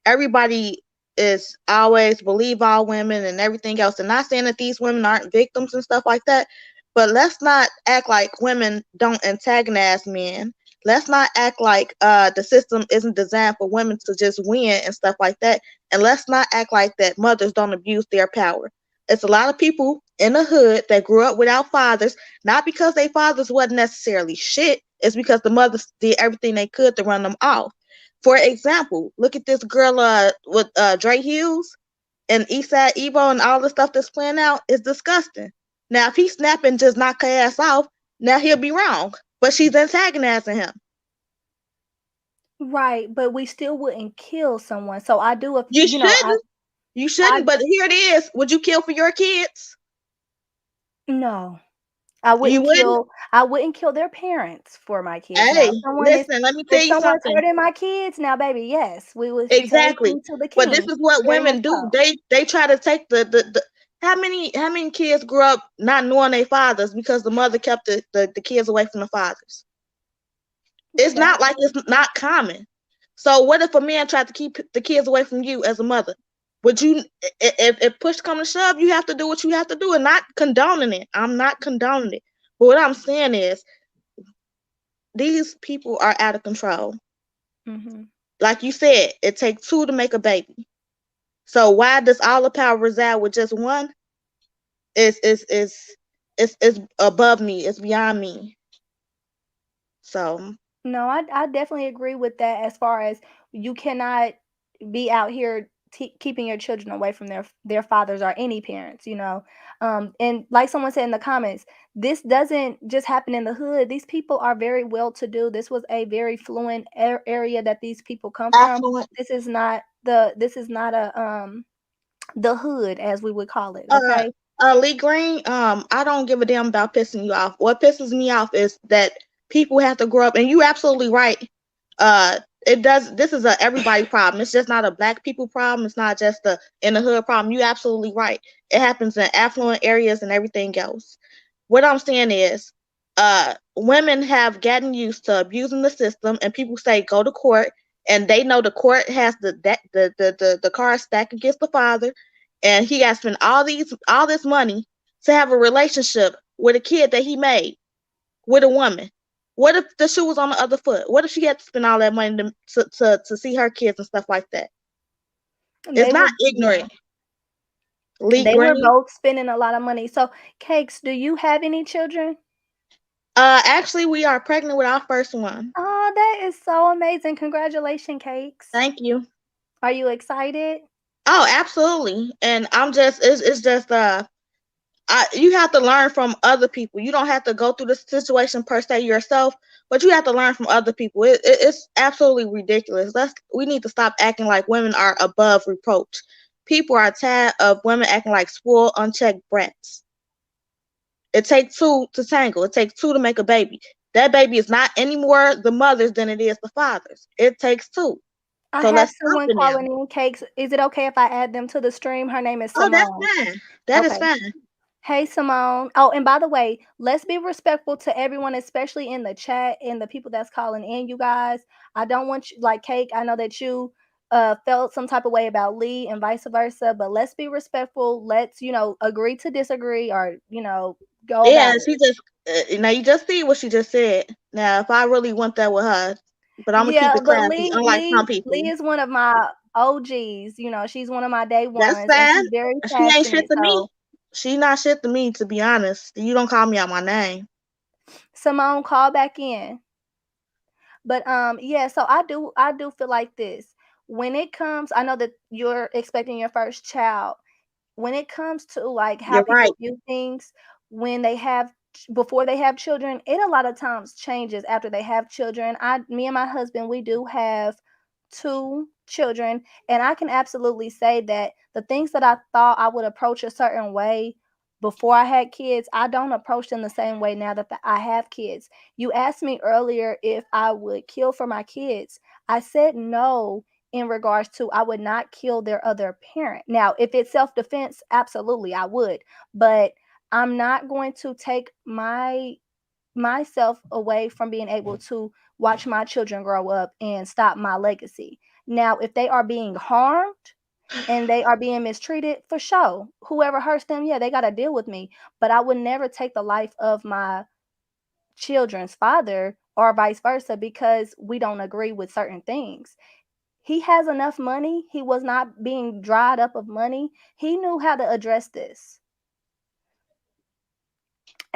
everybody is always believe all women and everything else. And not saying that these women aren't victims and stuff like that, but let's not act like women don't antagonize men. Let's not act like the system isn't designed for women to just win and stuff like that. And let's not act like that mothers don't abuse their power. It's a lot of people in the hood that grew up without fathers, not because their fathers wasn't necessarily shit. It's because the mothers did everything they could to run them off. For example, look at this girl with Dre Hughes and Eastside Evo and all the stuff that's playing out is disgusting. Now, if he snap and just knock her ass off, now he'll be wrong. But she's antagonizing him. Right, but we still wouldn't kill someone. So I do, You I, shouldn't. You I shouldn't. But here it is. Would you kill for your kids? no, I You wouldn't wouldn't. kill. I wouldn't kill their parents for my kids. Now, Hey, listen. Let me tell if you someone's something. hurting my kids, now, baby, yes, we would take Exactly. you to the But this king. is what Very much women do. so. They try to take the how many kids grew up not knowing their fathers because the mother kept the kids away from the fathers. It's That not like it's not common. So what if a man tried to keep the kids away from you as a mother? Would you, if push come to shove, you have to do what you have to do, and not condoning it. I'm not condoning it. But what I'm saying is, these people are out of control. hmm Like you said, it takes two to make a baby. So why does all the power reside with just one? Is above me. It's beyond me. So No, I definitely agree with that. As far as you cannot be out here keeping your children away from their fathers or any parents, and like someone said in the comments, this doesn't just happen in the hood. These people are very well to do. This was a very fluent area that these people come from. affluent. This is not the hood, as we would call it. Uh, Okay. Lee Green, I don't give a damn about pissing you off. What pisses me off is that people have to grow up, and you absolutely right. It does. This is a everybody problem. It's just not a black people problem. It's not just a in the hood problem. You absolutely right. It happens in affluent areas and everything else. What I'm saying is, women have gotten used to abusing the system, and people say go to court, and they know the court has the card stacked against the father, and he got to spend all this money to have a relationship with a kid that he made with a woman. What if the shoe was on the other foot? What if she had to spend all that money to see her kids and stuff like that? It's They were not Yeah. ignorant. Lee They were Green. both spending a lot of money. So, Cakes, do you have any children? Actually, we are pregnant with our first one. Oh, Oh, that is so amazing. Congratulations, Cakes. Thank you. Are you excited? Oh, absolutely. And it's just you have to learn from other people. You don't have to go through the situation per se yourself, but you have to learn from other people. It's absolutely ridiculous. We need to stop acting like women are above reproach. People are tired of women acting like spoiled, unchecked brats. It takes two to tangle. It takes two to make a baby. That baby is not any more the mother's than it is the father's. It takes two. I So have let's stop someone it now. calling in, Cakes. Is it okay if I add them to the stream? Her name is Oh, that's Simone. fine. That is Okay. fine. Hey, Simone. Oh, and by the way, let's be respectful to everyone, especially in the chat and the people that's calling in, you guys. I don't want you, like Cake, I know that you felt some type of way about Lee and vice versa, but let's be respectful. Let's, agree to disagree or, go Yeah, about it. she just now you just see what she just said. Now, if I really went there with her, but I'm gonna keep Yeah, it but classy, Lee unlike Lee some people. Lee is one of my OGs. She's one of my day That's ones and fine. she's very She ain't shit passionate. to me. So She not shit to me, to be honest. You don't call me out my name. Simone, call back in. But yeah, so I do feel like this. When it comes, I know that you're expecting your first child. When it comes to like how You're right. people view things when they have before they have children, it a lot of times changes after they have children. Me and my husband, we do have two children, and I can absolutely say that the things that I thought I would approach a certain way before I had kids, I don't approach them the same way now that I have kids. You asked me earlier if I would kill for my kids. I said no in regards to I would not kill their other parent. Now, if it's self-defense, absolutely I would. But I'm not going to take myself away from being able to watch my children grow up and stop my legacy. Now, if they are being harmed and they are being mistreated, for sure, whoever hurts them, yeah, they got to deal with me. But I would never take the life of my children's father or vice versa because we don't agree with certain things. He has enough money. He was not being dried up of money. He knew how to address this.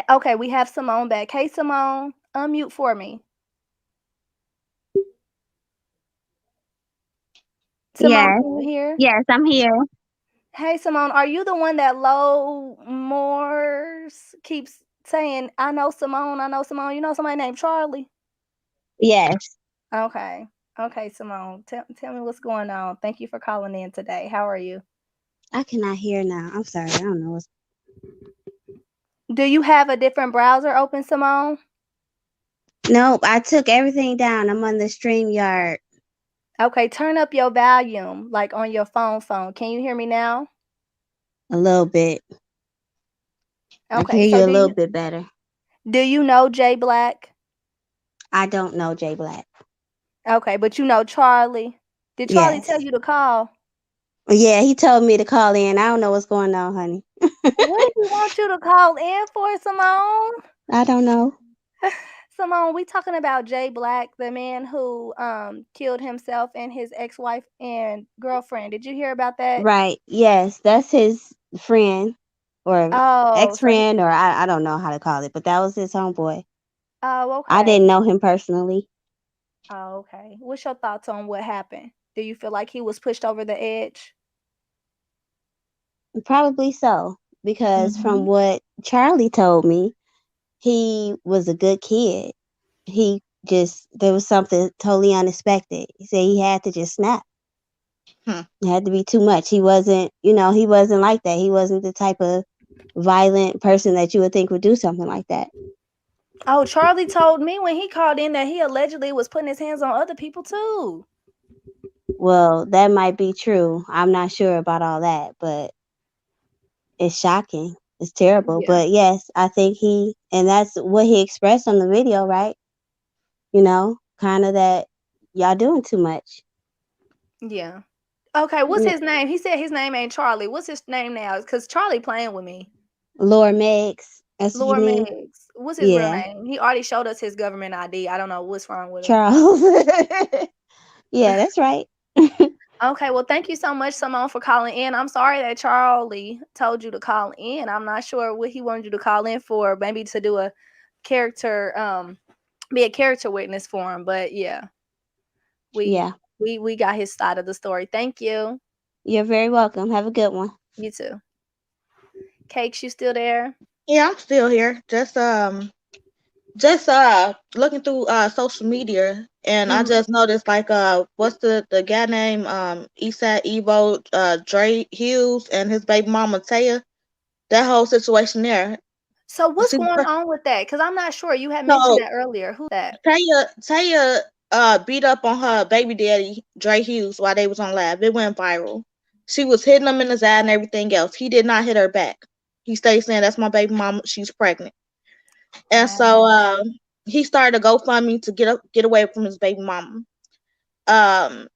Okay, we have Simone back. Hey, Simone, unmute for me. Simone, Yes, can you hear? yes, I'm here. Hey, Simone, are you the one that Low Morse keeps saying, I know Simone, I know Simone? You know somebody named Charlie? Yes, Okay. Okay, Simone, tell me what's going on. Thank you for calling in today. How are you? I cannot hear now. I'm sorry. I don't know what's. Do you have a different browser open, Simone? Nope, I took everything down. I'm on the StreamYard Okay, turn up your volume, like on your phone. Can you hear me now? a little bit. I can Okay, hear so you a do little you bit better. do you know Jay Black? I don't know Jay Black. Okay, but you know Charlie. Did Charlie tell Yes. you to call? Yeah, he told me to call in. I don't know what's going on, honey. What did he want you to call in for, Simone? I don't know. Simone, we talking about Jay Black, the man who killed himself and his ex-wife and girlfriend. Did you hear about that? Right. Yes, that's his friend or Oh, so he, ex-friend, or I don't know how to call it, but that was his homeboy. oh, I okay. didn't know him personally. Oh, okay. What's your thoughts on what happened? Do you feel like he was pushed over the edge? Probably so, because from Mhm. what Charlie told me, he was a good kid. He just there was something totally unexpected. He said he had to just snap. Hmm. It had to be too much. He wasn't like that. He wasn't the type of violent person that you would think would do something like that. Oh, Charlie told me when he called in that he allegedly was putting his hands on other people too. Well, that might be true. I'm not sure about all that, but it's shocking. It's terrible. Yeah. But yes, I think and that's what he expressed on the video, right? Kind of that y'all doing too much. Yeah. Okay, what's his name? He said his name ain't Charlie. What's his name now? Cause Charlie playing with me. Lower Megs, that's what you Lord mean? Meggs. What's his real Yeah, name? He already showed us his government ID. I don't know what's wrong with him. Charles. Yeah, that's right. Okay, well, thank you so much, Simone, for calling in. I'm sorry that Charlie told you to call in. I'm not sure what he wanted you to call in for. Maybe to do a character be a character witness for him. But yeah, we Yeah. we got his side of the story. Thank you. You're very welcome. Have a good one. You too. Cakes, you still there? Yeah, I'm still here. Just looking through social media, and I Hmm. just noticed like what's the guy name Eastside Evo Dre Hughes and his baby mama Taya, that whole situation there. So what's She going on with that? Because I'm not sure. You had mentioned so that earlier. Who that? Taya beat up on her baby daddy Dre Hughes while they was on live. It went viral. She was hitting him in his eye and everything else. He did not hit her back. He stayed saying that's my baby mama. She's pregnant. And so Wow. he started a GoFundMe to get away from his baby mama. Um,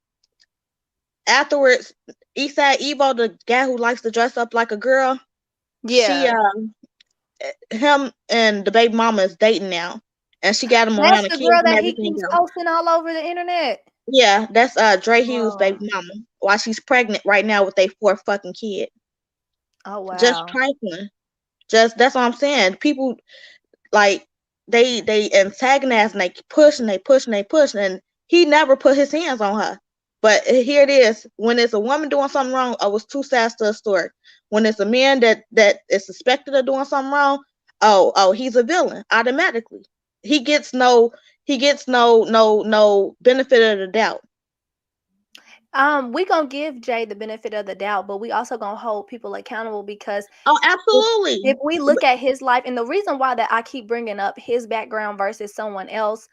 Afterwards, Eastside Evo, the guy who likes to dress up like a girl, she Yeah. him and the baby mama is dating now, and she got him around That's the the kids girl and that he everything keeps else. posting all over the internet. Yeah, that's Dre Hughes' baby Oh. mama. While she's pregnant right now with a fourth fucking kid, Oh just wow. trifling. Just that's what I'm saying. People like they antagonize and they push and they push and they push, and he never put his hands on her. But here it is, when it's a woman doing something wrong, oh, it's two sides to a story. When it's a man that is suspected of doing something wrong, oh, he's a villain automatically. He gets no benefit of the doubt. We gonna give Jay the benefit of the doubt, but we also gonna hold people accountable because Oh, if absolutely. if we look at his life, and the reason why that I keep bringing up his background versus someone else,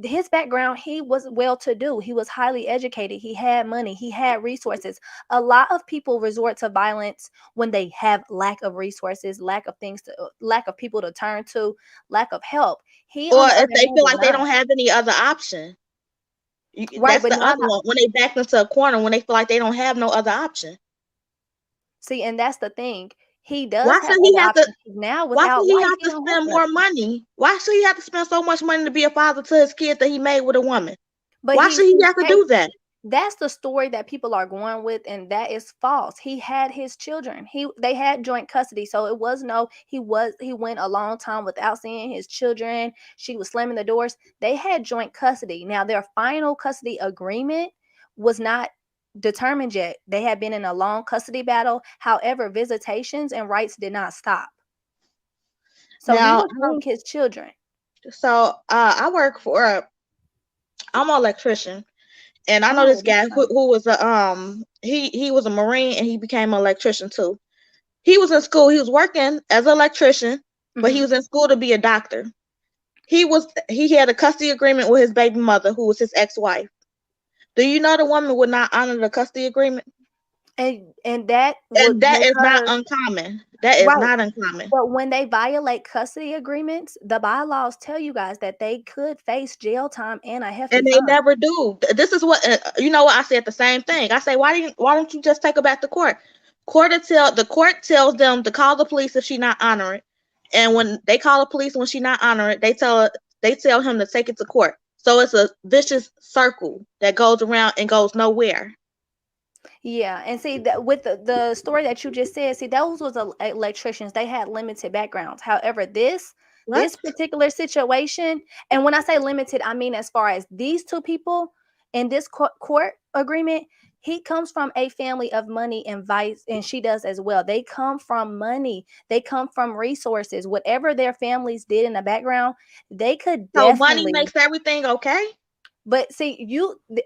his background, he was well to do, he was highly educated, he had money, he had resources. A lot of people resort to violence when they have lack of resources, lack of things to lack of people to turn to, lack of help. He, Or on the other if they hand, feel did like they not. don't have any other option. Right, That's but the now, other one. When they back into a corner, when they feel like they don't have no other option. see, and that's the thing, he Why does have should he other have to? options now. Why Without should he wife, have he to don't have spend more nothing. money? Why should he have to spend so much money to be a father to his kid that he made with a woman? But Why he should he see, have to do that? that's the story that people are going with, and that is false. He had his children. They had joint custody, so it was no. He went a long time without seeing his children. She was slamming the doors. They had joint custody. Now their final custody agreement was not determined yet. They had been in a long custody battle. However, visitations and rights did not stop. So he Now, was seeing his children. I work for. I'm an electrician, and I know this Oh, that's guy nice. who was a he was a Marine and he became an electrician too. He was in school. He was working as an electrician, but he Hmm. was in school to be a doctor. He had a custody agreement with his baby mother, who was his ex-wife. Do you know the woman would not honor the custody agreement? And that would And that make is not her uncommon. That is right. not uncommon. But when they violate custody agreements, the bylaws tell you guys that they could face jail time and a hefty And they fine. never do. This is what you know. What I said the same thing. I say, why don't you just take her back to court? The court tells them to call the police if she not honoring, and when they call the police when she not honoring, they tell him to take it to court. So it's a vicious circle that goes around and goes nowhere. Yeah, and see that with the story that you just said, see those was electricians. They had limited backgrounds. However, this What? particular situation, and when I say limited, I mean as far as these two people in this court agreement, he comes from a family of money and vice, and she does as well. They come from money. They come from resources. Whatever their families did in the background, they could So money definitely. makes everything okay? But see,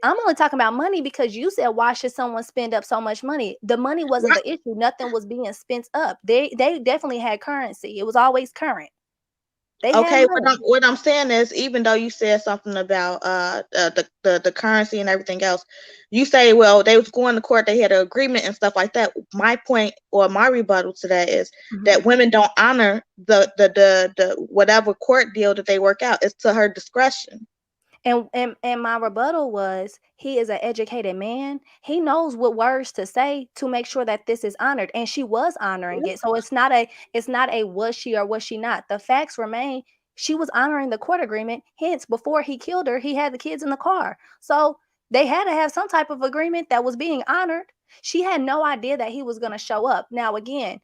I'm only talking about money because you said why should someone spend up so much money? The money wasn't What? the issue. Nothing was being spent up. They definitely had currency. It was always current. They had Okay, money. what I'm saying is, even though you said something about the currency and everything else, you say, well, they was going to court, they had an agreement and stuff like that. My point or my rebuttal to that is Mhm. that women don't honor the whatever court deal that they work out. It's to her discretion. And my rebuttal was he is an educated man. He knows what words to say to make sure that this is honored. And she was honoring it. So it's not a was she or was she not. The facts remain she was honoring the court agreement. Hence, before he killed her, he had the kids in the car. So they had to have some type of agreement that was being honored. She had no idea that he was going to show up. Now again,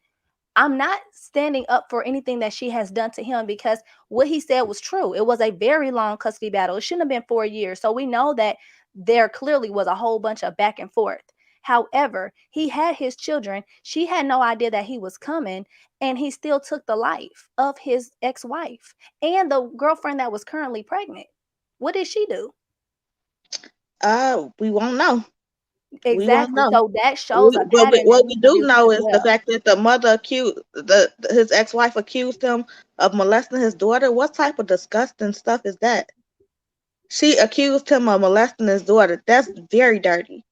I'm not standing up for anything that she has done to him, because what he said was true. It was a very long custody battle. It shouldn't have been 4 years. So we know that there clearly was a whole bunch of back and forth. However, he had his children. She had no idea that he was coming, and he still took the life of his ex-wife and the girlfriend that was currently pregnant. What did she do? We won't know. We won't Exactly. know. So that shows a pattern that What we he's do abusive know as is the well. fact that the mother accused his ex-wife accused him of molesting his daughter. What type of disgusting stuff is that? She accused him of molesting his daughter. That's very dirty.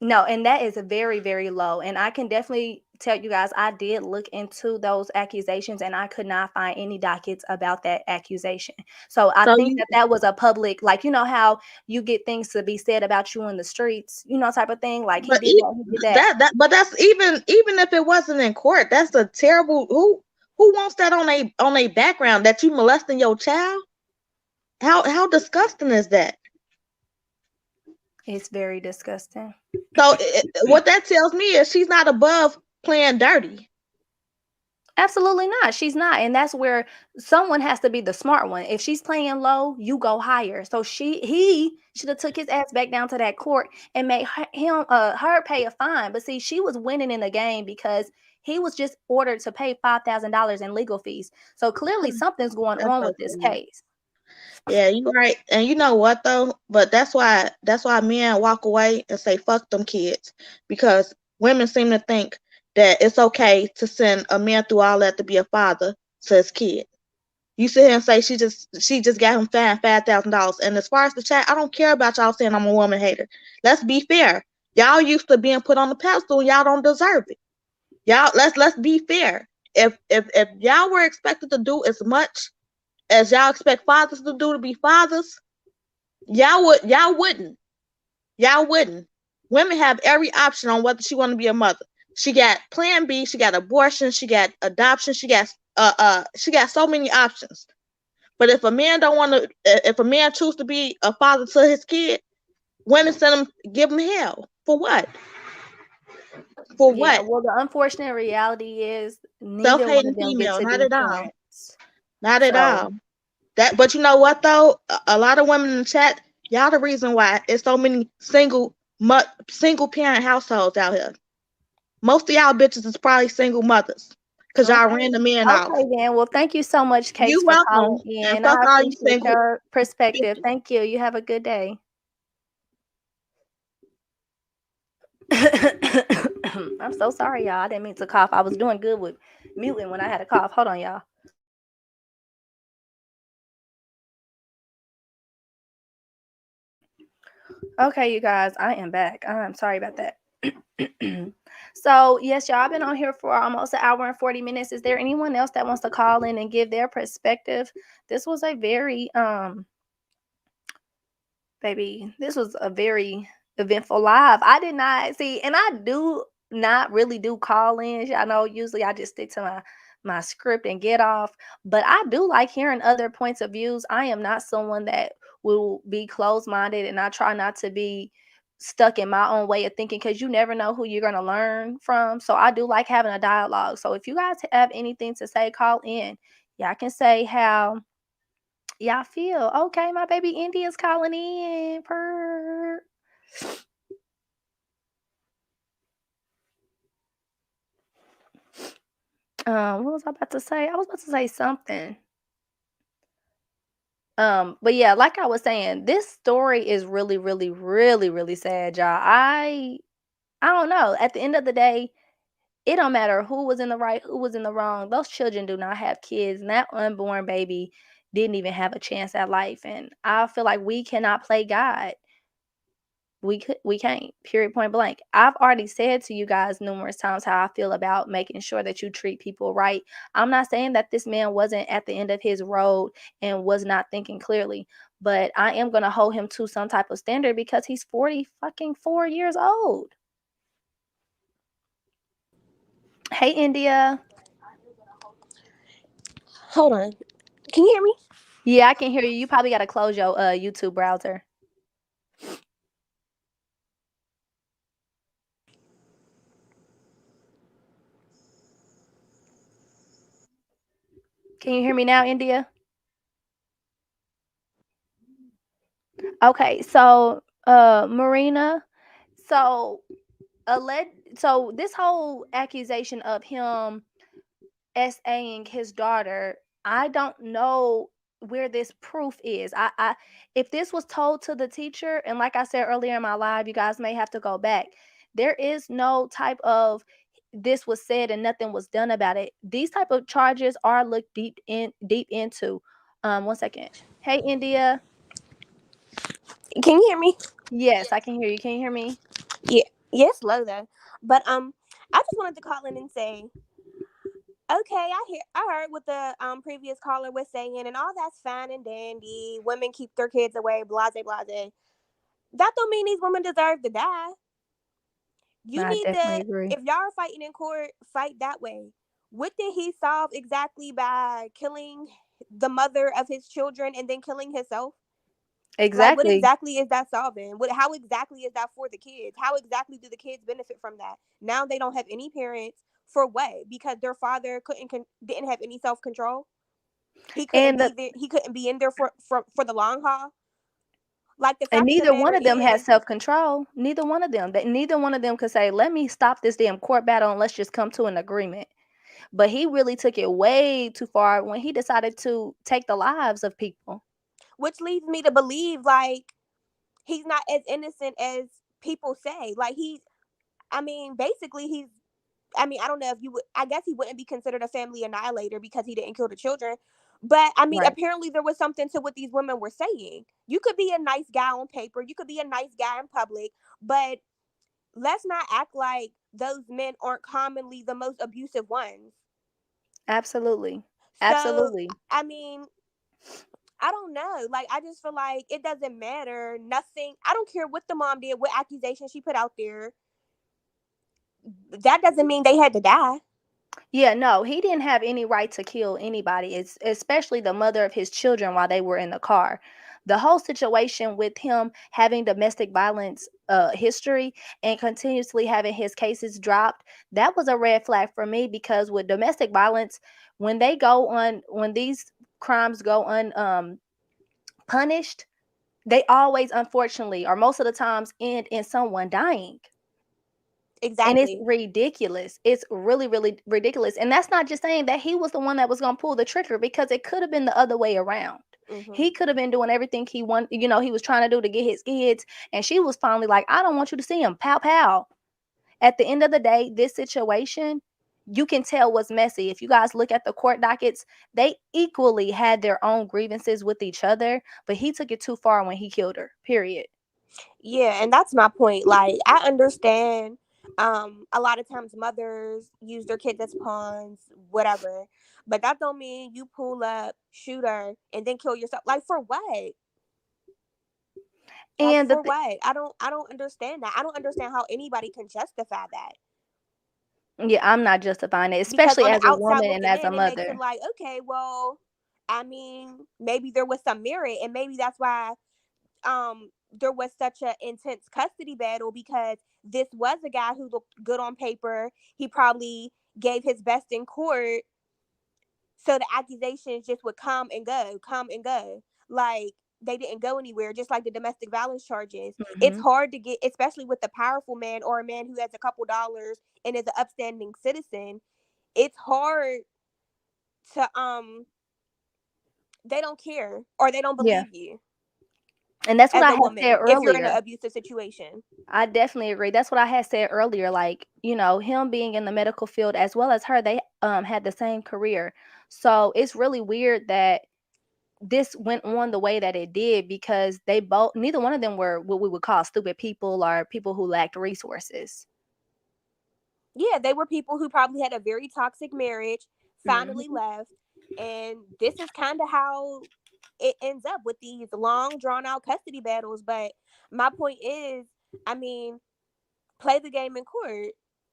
No, and that is a very, very low. And I can definitely tell you guys, I did look into those accusations and I could not find any dockets about that accusation. So I So think you, that that was a public, like, you know how you get things to be said about you in the streets, type of thing. Like he but did that, he did that. but that's even if it wasn't in court, that's a terrible. Who wants that on a background that you molesting your child? How disgusting is that? It's very disgusting. So what that tells me is she's not above playing dirty. Absolutely not. She's not. And that's where someone has to be the smart one. If she's playing low, you go higher. So he should have took his ass back down to that court and made her pay a fine. But see, she was winning in the game because he was just ordered to pay $5,000 in legal fees. So clearly something's going That's on so with this sad. case. Yeah, you right. And you know what though? But that's why men walk away and say fuck them kids, because women seem to think that it's okay to send a man through all that to be a father to his kid. You sit here and say she just got him fined $5,000. And as far as the chat, I don't care about y'all saying I'm a woman hater. Let's be fair. Y'all used to being put on the pedestal. Y'all don't deserve it. Y'all let's be fair. If y'all were expected to do as much as y'all expect fathers to do to be fathers, y'all wouldn't. Women have every option on whether she want to be a mother. She got plan B, she got abortion, she got adoption, she got so many options. But if a man don't want to, if a man choose to be a father to his kid, women send him, give him hell for what? For Yeah, what? well, the unfortunate reality is neither one of Self-hating them get female, to not be at all, parents. not at So all. But you know what though? A lot of women in the chat, y'all the reason why it's so many single parent households out here. Most of y'all bitches is probably single mothers, cause y'all okay. ran the men off. Okay, then. Well, thank you so much, Case, You for welcome, calling and in. I fuck all you appreciate single your perspective. bitches. Thank you. You have a good day. I'm so sorry, y'all. I didn't mean to cough. I was doing good with muting when I had a cough. Hold on, y'all. Okay, you guys, I am back. I'm sorry about that. So, yes, y'all, I've been on here for almost an hour and 40 minutes. Is there anyone else that wants to call in and give their perspective? This was a very this was a very eventful live. I did not see, and I do not really do call-ins. I know usually I just stick to my script and get off, but I do like hearing other points of views. I am not someone that will be closed-minded, and I try not to be stuck in my own way of thinking, because you never know who you're going to learn from. So I do like having a dialogue. So if you guys have anything to say, call in. Y'all can say how y'all feel. Okay, my baby India's calling in. Purr. What was I about to say? I was about to say something. But yeah, like I was saying, this story is really, really, really, really sad, y'all. I don't know. At the end of the day, it don't matter who was in the right, who was in the wrong. Those children do not have kids, and that unborn baby didn't even have a chance at life. And I feel like we cannot play God. We can't, period, point blank. I've already said to you guys numerous times how I feel about making sure that you treat people right. I'm not saying that this man wasn't at the end of his road and was not thinking clearly, but I am going to hold him to some type of standard because he's 40 fucking 4 years old. Hey, India. Hold on. Can you hear me? Yeah, I can hear you. You probably got to close your YouTube browser. Can you hear me now, India? Okay, so Marina, so so this whole accusation of him SAing his daughter, I don't know where this proof is. If this was told to the teacher, and like I said earlier in my live, you guys may have to go back. There is no type of this was said and nothing was done about it. These type of charges are looked deep into. One second. Hey India. Can you hear me? Yes, I can hear you. Can you hear me? Yeah. Yes, low though. But I just wanted to call in and say, okay, I heard what the previous caller was saying, and all that's fine and dandy. Women keep their kids away, blase blase. That don't mean these women deserve to die. You I need definitely to, agree. if y'all are fighting in court, fight that way. What did he solve exactly by killing the mother of his children and then killing himself? Like, what Exactly. exactly is that solving? How exactly is that for the kids? How exactly do the kids benefit from that? Now they don't have any parents for what? Because their father didn't have any self control. He couldn't And be the there. He couldn't be in there for the long haul. Like, the And fact of the neither matter one of them had is, self-control. Neither one of them. Neither one of them could say, "Let me stop this damn court battle and let's just come to an agreement." But he really took it way too far when he decided to take the lives of people. which leads me to believe like he's not as innocent as people say. Like I mean, basically he's. I mean, I don't know if you would. I guess he wouldn't be considered a family annihilator because he didn't kill the children. But I mean, Right. apparently there was something to what these women were saying. You could be a nice guy on paper, you could be a nice guy in public, but let's not act like those men aren't commonly the most abusive ones. Absolutely. So, Absolutely. I mean, I don't know. Like, I just feel like it doesn't matter. Nothing. I don't care what the mom did, what accusation she put out there. That doesn't mean they had to die. Yeah, no, he didn't have any right to kill anybody, it's especially the mother of his children while they were in the car. The whole situation with him having domestic violence history and continuously having his cases dropped, that was a red flag for me because with domestic violence, when these crimes go punished, they always unfortunately or most of the times end in someone dying. And it's Exactly. ridiculous. It's really, really ridiculous. And that's not just saying that he was the one that was gonna pull the trigger because it could have been the other way around. Hmm. He could have been doing everything he was trying to do to get his kids. And she was finally like, I don't want you to see him. Pow pow. At the end of the day, this situation, you can tell was messy. If you guys look at the court dockets, they equally had their own grievances with each other, but he took it too far when he killed her. Period. Yeah, and that's my point. Like, I understand a lot of times mothers use their kids as pawns, whatever. But that don't mean you pull up, shoot her, and then kill yourself. Like, for what? Like, And for what? I don't understand that. I don't understand how anybody can justify that. yeah, I'm not justifying it, Because especially on the as a outside woman and looking as a in, it makes it mother. like, okay, well, I mean, maybe there was some merit, and maybe that's why there was such an intense custody battle, because this was a guy who looked good on paper. He probably gave his best in court, so the accusations just would come and go, come and go. Like, they didn't go anywhere, just like the domestic violence charges. It's Mhm. hard to get, especially with a powerful man or a man who has a couple dollars and is an upstanding citizen. It's hard to they don't care, or they don't Yeah, believe you and that's what as I a had said woman if you're in an earlier. abusive situation. I definitely agree. That's what I had said earlier, like, him being in the medical field as well as her, they, had the same career. So, it's really weird that this went on the way that it did because they both neither one of them were what we would call stupid people or people who lacked resources. Yeah, they were people who probably had a very toxic marriage, finally Mhm. left, and this is kind of how it ends up with these long drawn out custody battles. But my point is, I mean, play the game in court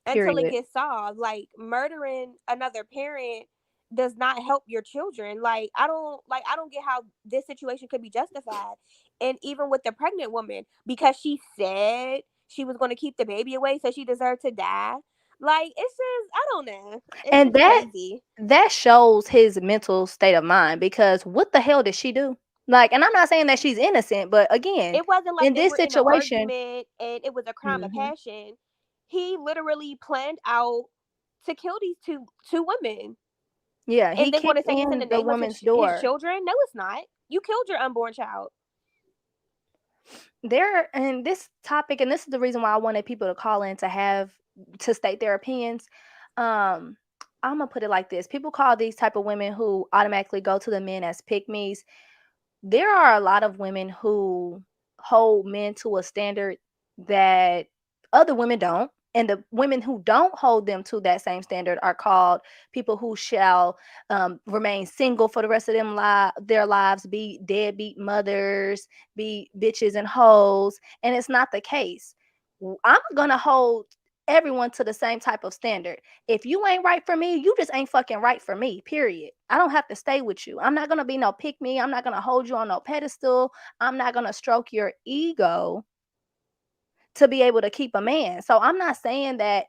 until it Period. gets solved. Like, murdering another parent does not help your children. I don't get how this situation could be justified. And even with the pregnant woman, because she said she was going to keep the baby away, so she deserved to die. Like, it's just, I don't know. It's And just crazy. that shows his mental state of mind, because what the hell did she do? Like, and I'm not saying that she's innocent, but again, It wasn't like in they this were in an situation, argument and it was a crime of mhm, passion. He literally planned out to kill these two women, yeah, and he then want to kicked say it's in the in the name of woman's his door. children. No, it's not. You killed your unborn child. And this topic, and this is the reason why I wanted people to call in to state their opinions. Um, I'm gonna put it like this: people call these type of women who automatically go to the men as pick me's. There are a lot of women who hold men to a standard that other women don't. And the women who don't hold them to that same standard are called people who shall remain single for the rest of their lives, be deadbeat mothers, be bitches and hoes. And it's not the case. I'm going to hold everyone to the same type of standard. If you ain't right for me, you just ain't fucking right for me, period. I don't have to stay with you. I'm not going to be no pick me. I'm not going to hold you on no pedestal. I'm not going to stroke your ego to be able to keep a man. So I'm not saying that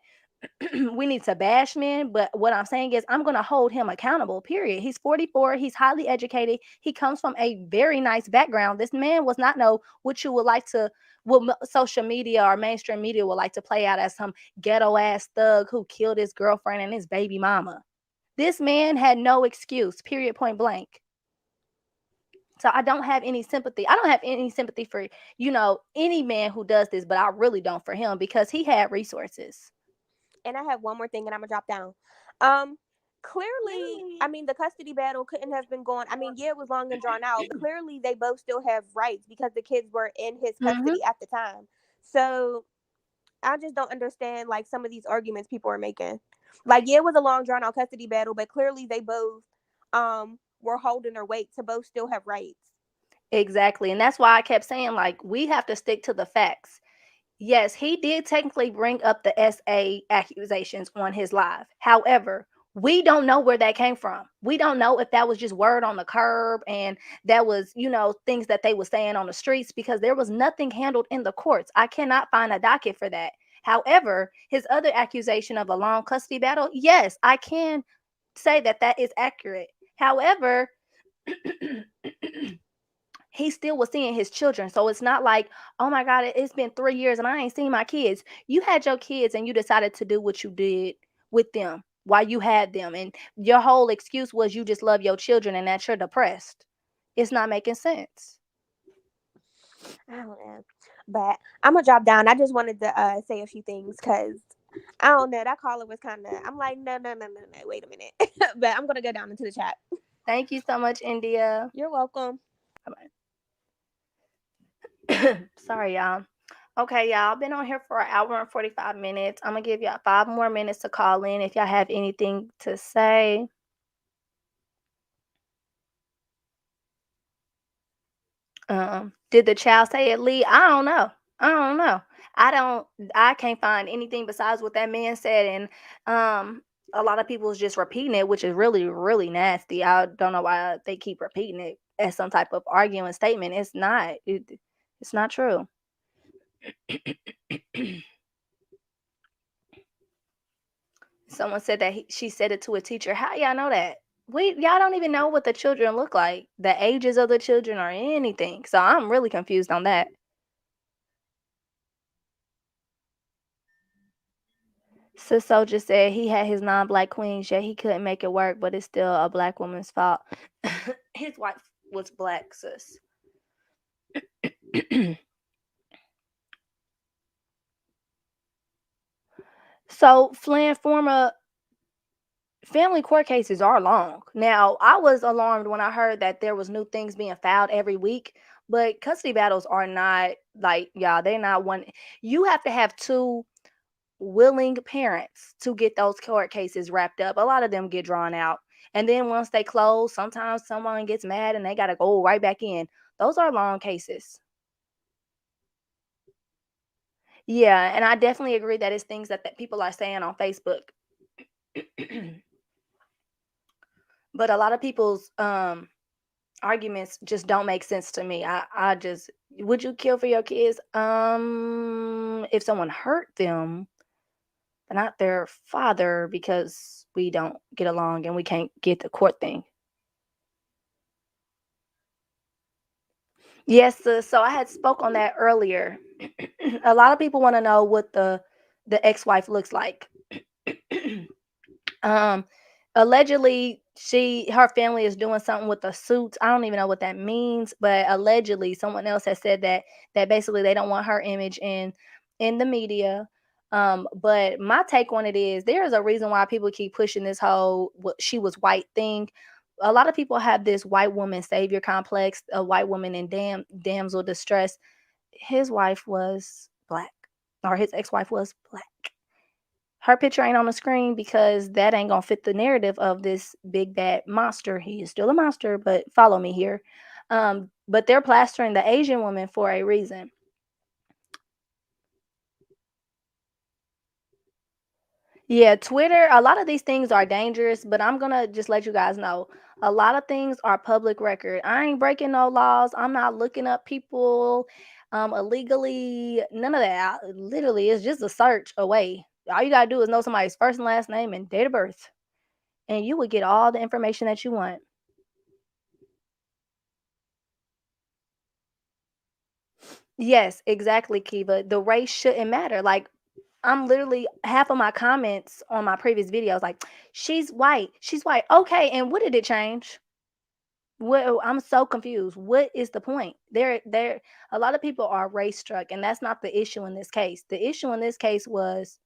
we need to bash men, but what I'm saying is I'm going to hold him accountable, period. He's 44. He's highly educated. He comes from a very nice background. This man was not what you would like to, what social media or mainstream media would like to play out as some ghetto ass thug who killed his girlfriend and his baby mama. This man had no excuse, period, point blank. So I don't have any sympathy. I don't have any sympathy for, any man who does this, but I really don't for him because he had resources. And I have one more thing, and I'm gonna drop down. Um, Clearly, I mean, the custody battle couldn't have been going. I mean, yeah, it was long and drawn out, but clearly they both still have rights because the kids were in his Mm-hmm. custody at the time. So I just don't understand like some of these arguments people are making. Like, yeah, it was a long drawn out custody battle, but clearly they both were holding their weight to both still have rights. Exactly. And that's why I kept saying, like, we have to stick to the facts. Yes, he did technically bring up the SA accusations on his live. However, we don't know where that came from. We don't know if that was just word on the curb and that was, things that they were saying on the streets, because there was nothing handled in the courts. I cannot find a docket for that. However, his other accusation of a long custody battle, yes, I can say that that is accurate. However, he still was seeing his children. So it's not like, oh my God, it's been 3 years and I ain't seen my kids. You had your kids and you decided to do what you did with them while you had them. And your whole excuse was you just love your children and that you're depressed. It's not making sense. I don't know, but I'm gonna drop down. I just wanted to say a few things because I don't know. That caller was kind of. I'm like, no, no, no, no, no. Wait a minute. But I'm gonna go down into the chat. Thank you so much, India. You're welcome. Sorry, y'all. Okay, y'all. I've been on here for an hour and 45 minutes. I'm going to give y'all 5 more minutes to call in if y'all have anything to say. Did the child say it, Lee? I don't know. I don't know. I can't find anything besides what that man said. And a lot of people is just repeating it, which is really, really nasty. I don't know why they keep repeating it as some type of arguing statement. It's not. It's not true. Someone said that she said it to a teacher. How y'all know that? Y'all don't even know what the children look like, the ages of the children or anything. So I'm really confused on that. Siso just said he had his non-black queens, yet he couldn't make it work, but it's still a black woman's fault. His wife was black, sis. So, Flynn, former family court cases are long. Now, I was alarmed when I heard that there was new things being filed every week, but custody battles are not like, y'all, they're not one. You have to have two willing parents to get those court cases wrapped up. A lot of them get drawn out. And then once they close, sometimes someone gets mad and they got to go right back in. Those are long cases. Yeah, and I definitely agree that it's things that people are saying on Facebook. But a lot of people's arguments just don't make sense to me. I just, would you kill for your kids? If someone hurt them, not their father because we don't get along and we can't get the court thing. Yes, so I had spoke on that earlier. A lot of people want to know what the ex-wife looks like. Um, allegedly, her family is doing something with the suits. I don't even know what that means, but allegedly, someone else has said that basically they don't want her image in the media. But my take on it is there is a reason why people keep pushing this whole what she was white thing. A lot of people have this white woman savior complex, a white woman in damsel distress. His wife was black, or his ex-wife was black. Her picture ain't on the screen because that ain't gonna fit the narrative of this big bad monster. He is still a monster, but follow me here. But they're plastering the Asian woman for a reason. Yeah, Twitter, a lot of these things are dangerous, but I'm gonna just let you guys know. A lot of things are public record. I ain't breaking no laws. I'm not looking up people illegally. None of that. Literally, it's just a search away. All you gotta do is know somebody's first and last name and date of birth, and you would get all the information that you want. Yes, exactly, Kiva. The race shouldn't matter. Like, I'm literally half of my comments on my previous videos, like, she's white. She's white. Okay, and what did it change? What I'm so confused. What is the point? There a lot of people are race struck, and that's not the issue in this case. The issue in this case was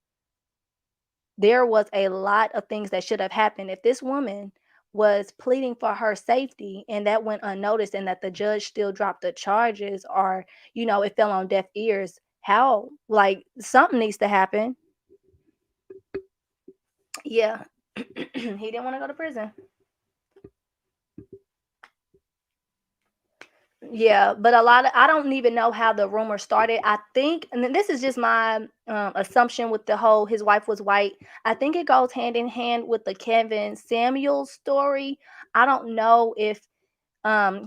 there was a lot of things that should have happened. If this woman was pleading for her safety and that went unnoticed and that the judge still dropped the charges, or it fell on deaf ears, how, like, something needs to happen. Yeah. He didn't want to go to prison. Yeah, but I don't even know how the rumor started. I think, and then this is just my assumption with the whole his wife was white. I think it goes hand in hand with the Kevin Samuels story. I don't know if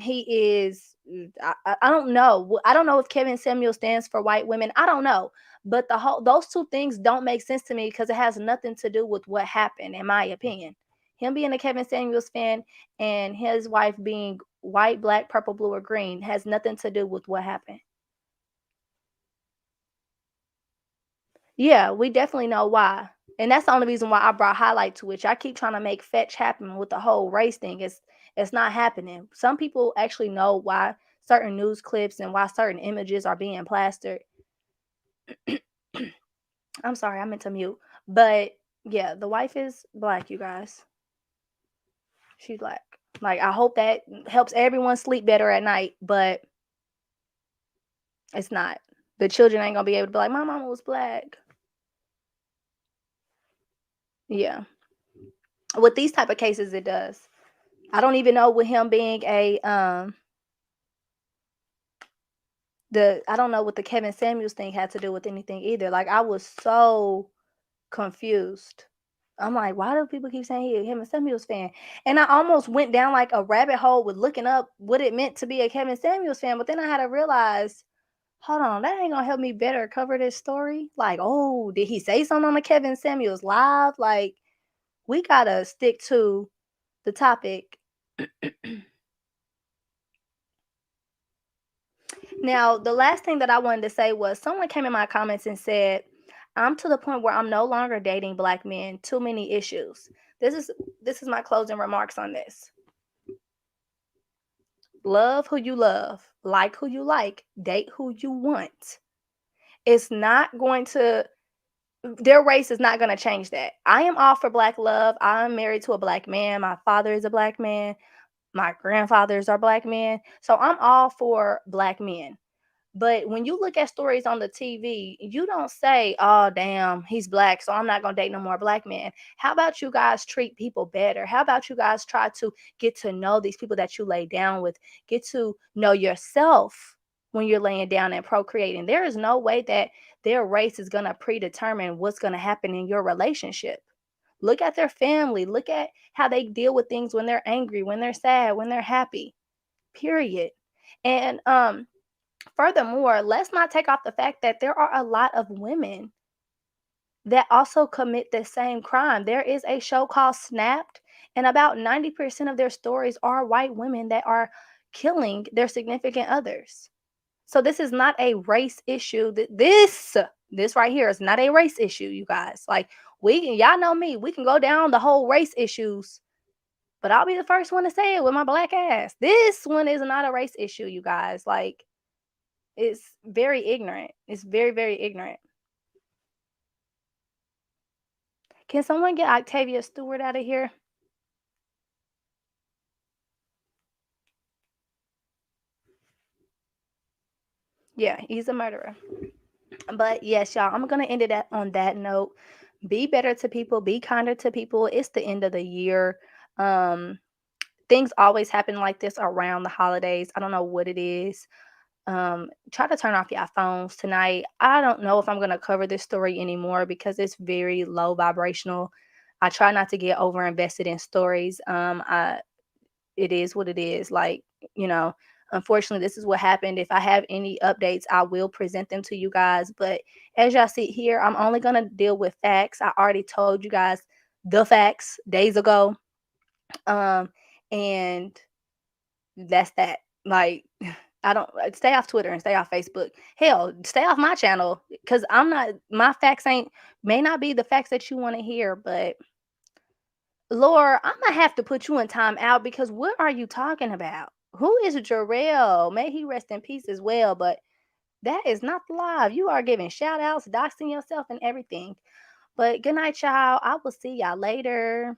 he is. I don't know. I don't know if Kevin Samuel stands for white women. I don't know. But those two things don't make sense to me because it has nothing to do with what happened, in my opinion. Him being a Kevin Samuels fan and his wife being white, black, purple, blue, or green has nothing to do with what happened. Yeah, we definitely know why. And that's the only reason why I brought highlight to it. I keep trying to make fetch happen with the whole race thing. It's not happening. Some people actually know why certain news clips and why certain images are being plastered. I'm sorry, I meant to mute. But yeah, the wife is black, you guys. She's black. Like, I hope that helps everyone sleep better at night, but it's not. The children ain't gonna be able to be like, my mama was black. Yeah. With these type of cases, it does. I don't even know with him being I don't know what the Kevin Samuels thing had to do with anything either. Like, I was so confused. I'm like, why do people keep saying he a Kevin Samuels fan? And I almost went down like a rabbit hole with looking up what it meant to be a Kevin Samuels fan, but then I had to realize, hold on, that ain't gonna help me better cover this story. Like, oh, did he say something on the Kevin Samuels live? Like, we gotta stick to the topic. Now, the last thing that I wanted to say was someone came in my comments and said, I'm to the point where I'm no longer dating black men. Too many issues. This is my closing remarks on this. Love who you love, like who you like, date who you want. It's not going to their race is not going to change that. I am all for black love. I'm married to a black man. My father is a black man. My grandfathers are black men. So I'm all for black men. But when you look at stories on the TV, you don't say, oh, damn, he's black, so I'm not going to date no more black men. How about you guys treat people better? How about you guys try to get to know these people that you lay down with? Get to know yourself when you're laying down and procreating. There is no way that their race is going to predetermine what's going to happen in your relationship. Look at their family. Look at how they deal with things when they're angry, when they're sad, when they're happy. Period. And furthermore, let's not take off the fact that there are a lot of women that also commit the same crime. There is a show called Snapped, and about 90% of their stories are white women that are killing their significant others. So this is not a race issue. This right here is not a race issue, you guys. Like, y'all know me, we can go down the whole race issues, but I'll be the first one to say it with my black ass. This one is not a race issue, you guys. Like, it's very ignorant. It's very, very ignorant. Can someone get Octavia Stewart out of here? Yeah, he's a murderer. But yes, y'all, I'm gonna end it on that note. Be better to people, be kinder to people. It's the end of the year. Um, things always happen like this around the holidays. I don't know what it is. Try to turn off your phones tonight. I don't know if I'm gonna cover this story anymore because it's very low vibrational. I try not to get over invested in stories. It is what it is. Like, you know, unfortunately, this is what happened. If I have any updates, I will present them to you guys. But as y'all see here, I'm only going to deal with facts. I already told you guys the facts days ago. And that's that. Like, I don't stay off Twitter and stay off Facebook. Hell, stay off my channel because my facts may not be the facts that you want to hear, but Laura, I'm gonna have to put you in time out because what are you talking about? Who is Jarrell? May he rest in peace as well, but that is not live. You are giving shout outs, doxing yourself, and everything. But good night, y'all. I will see y'all later.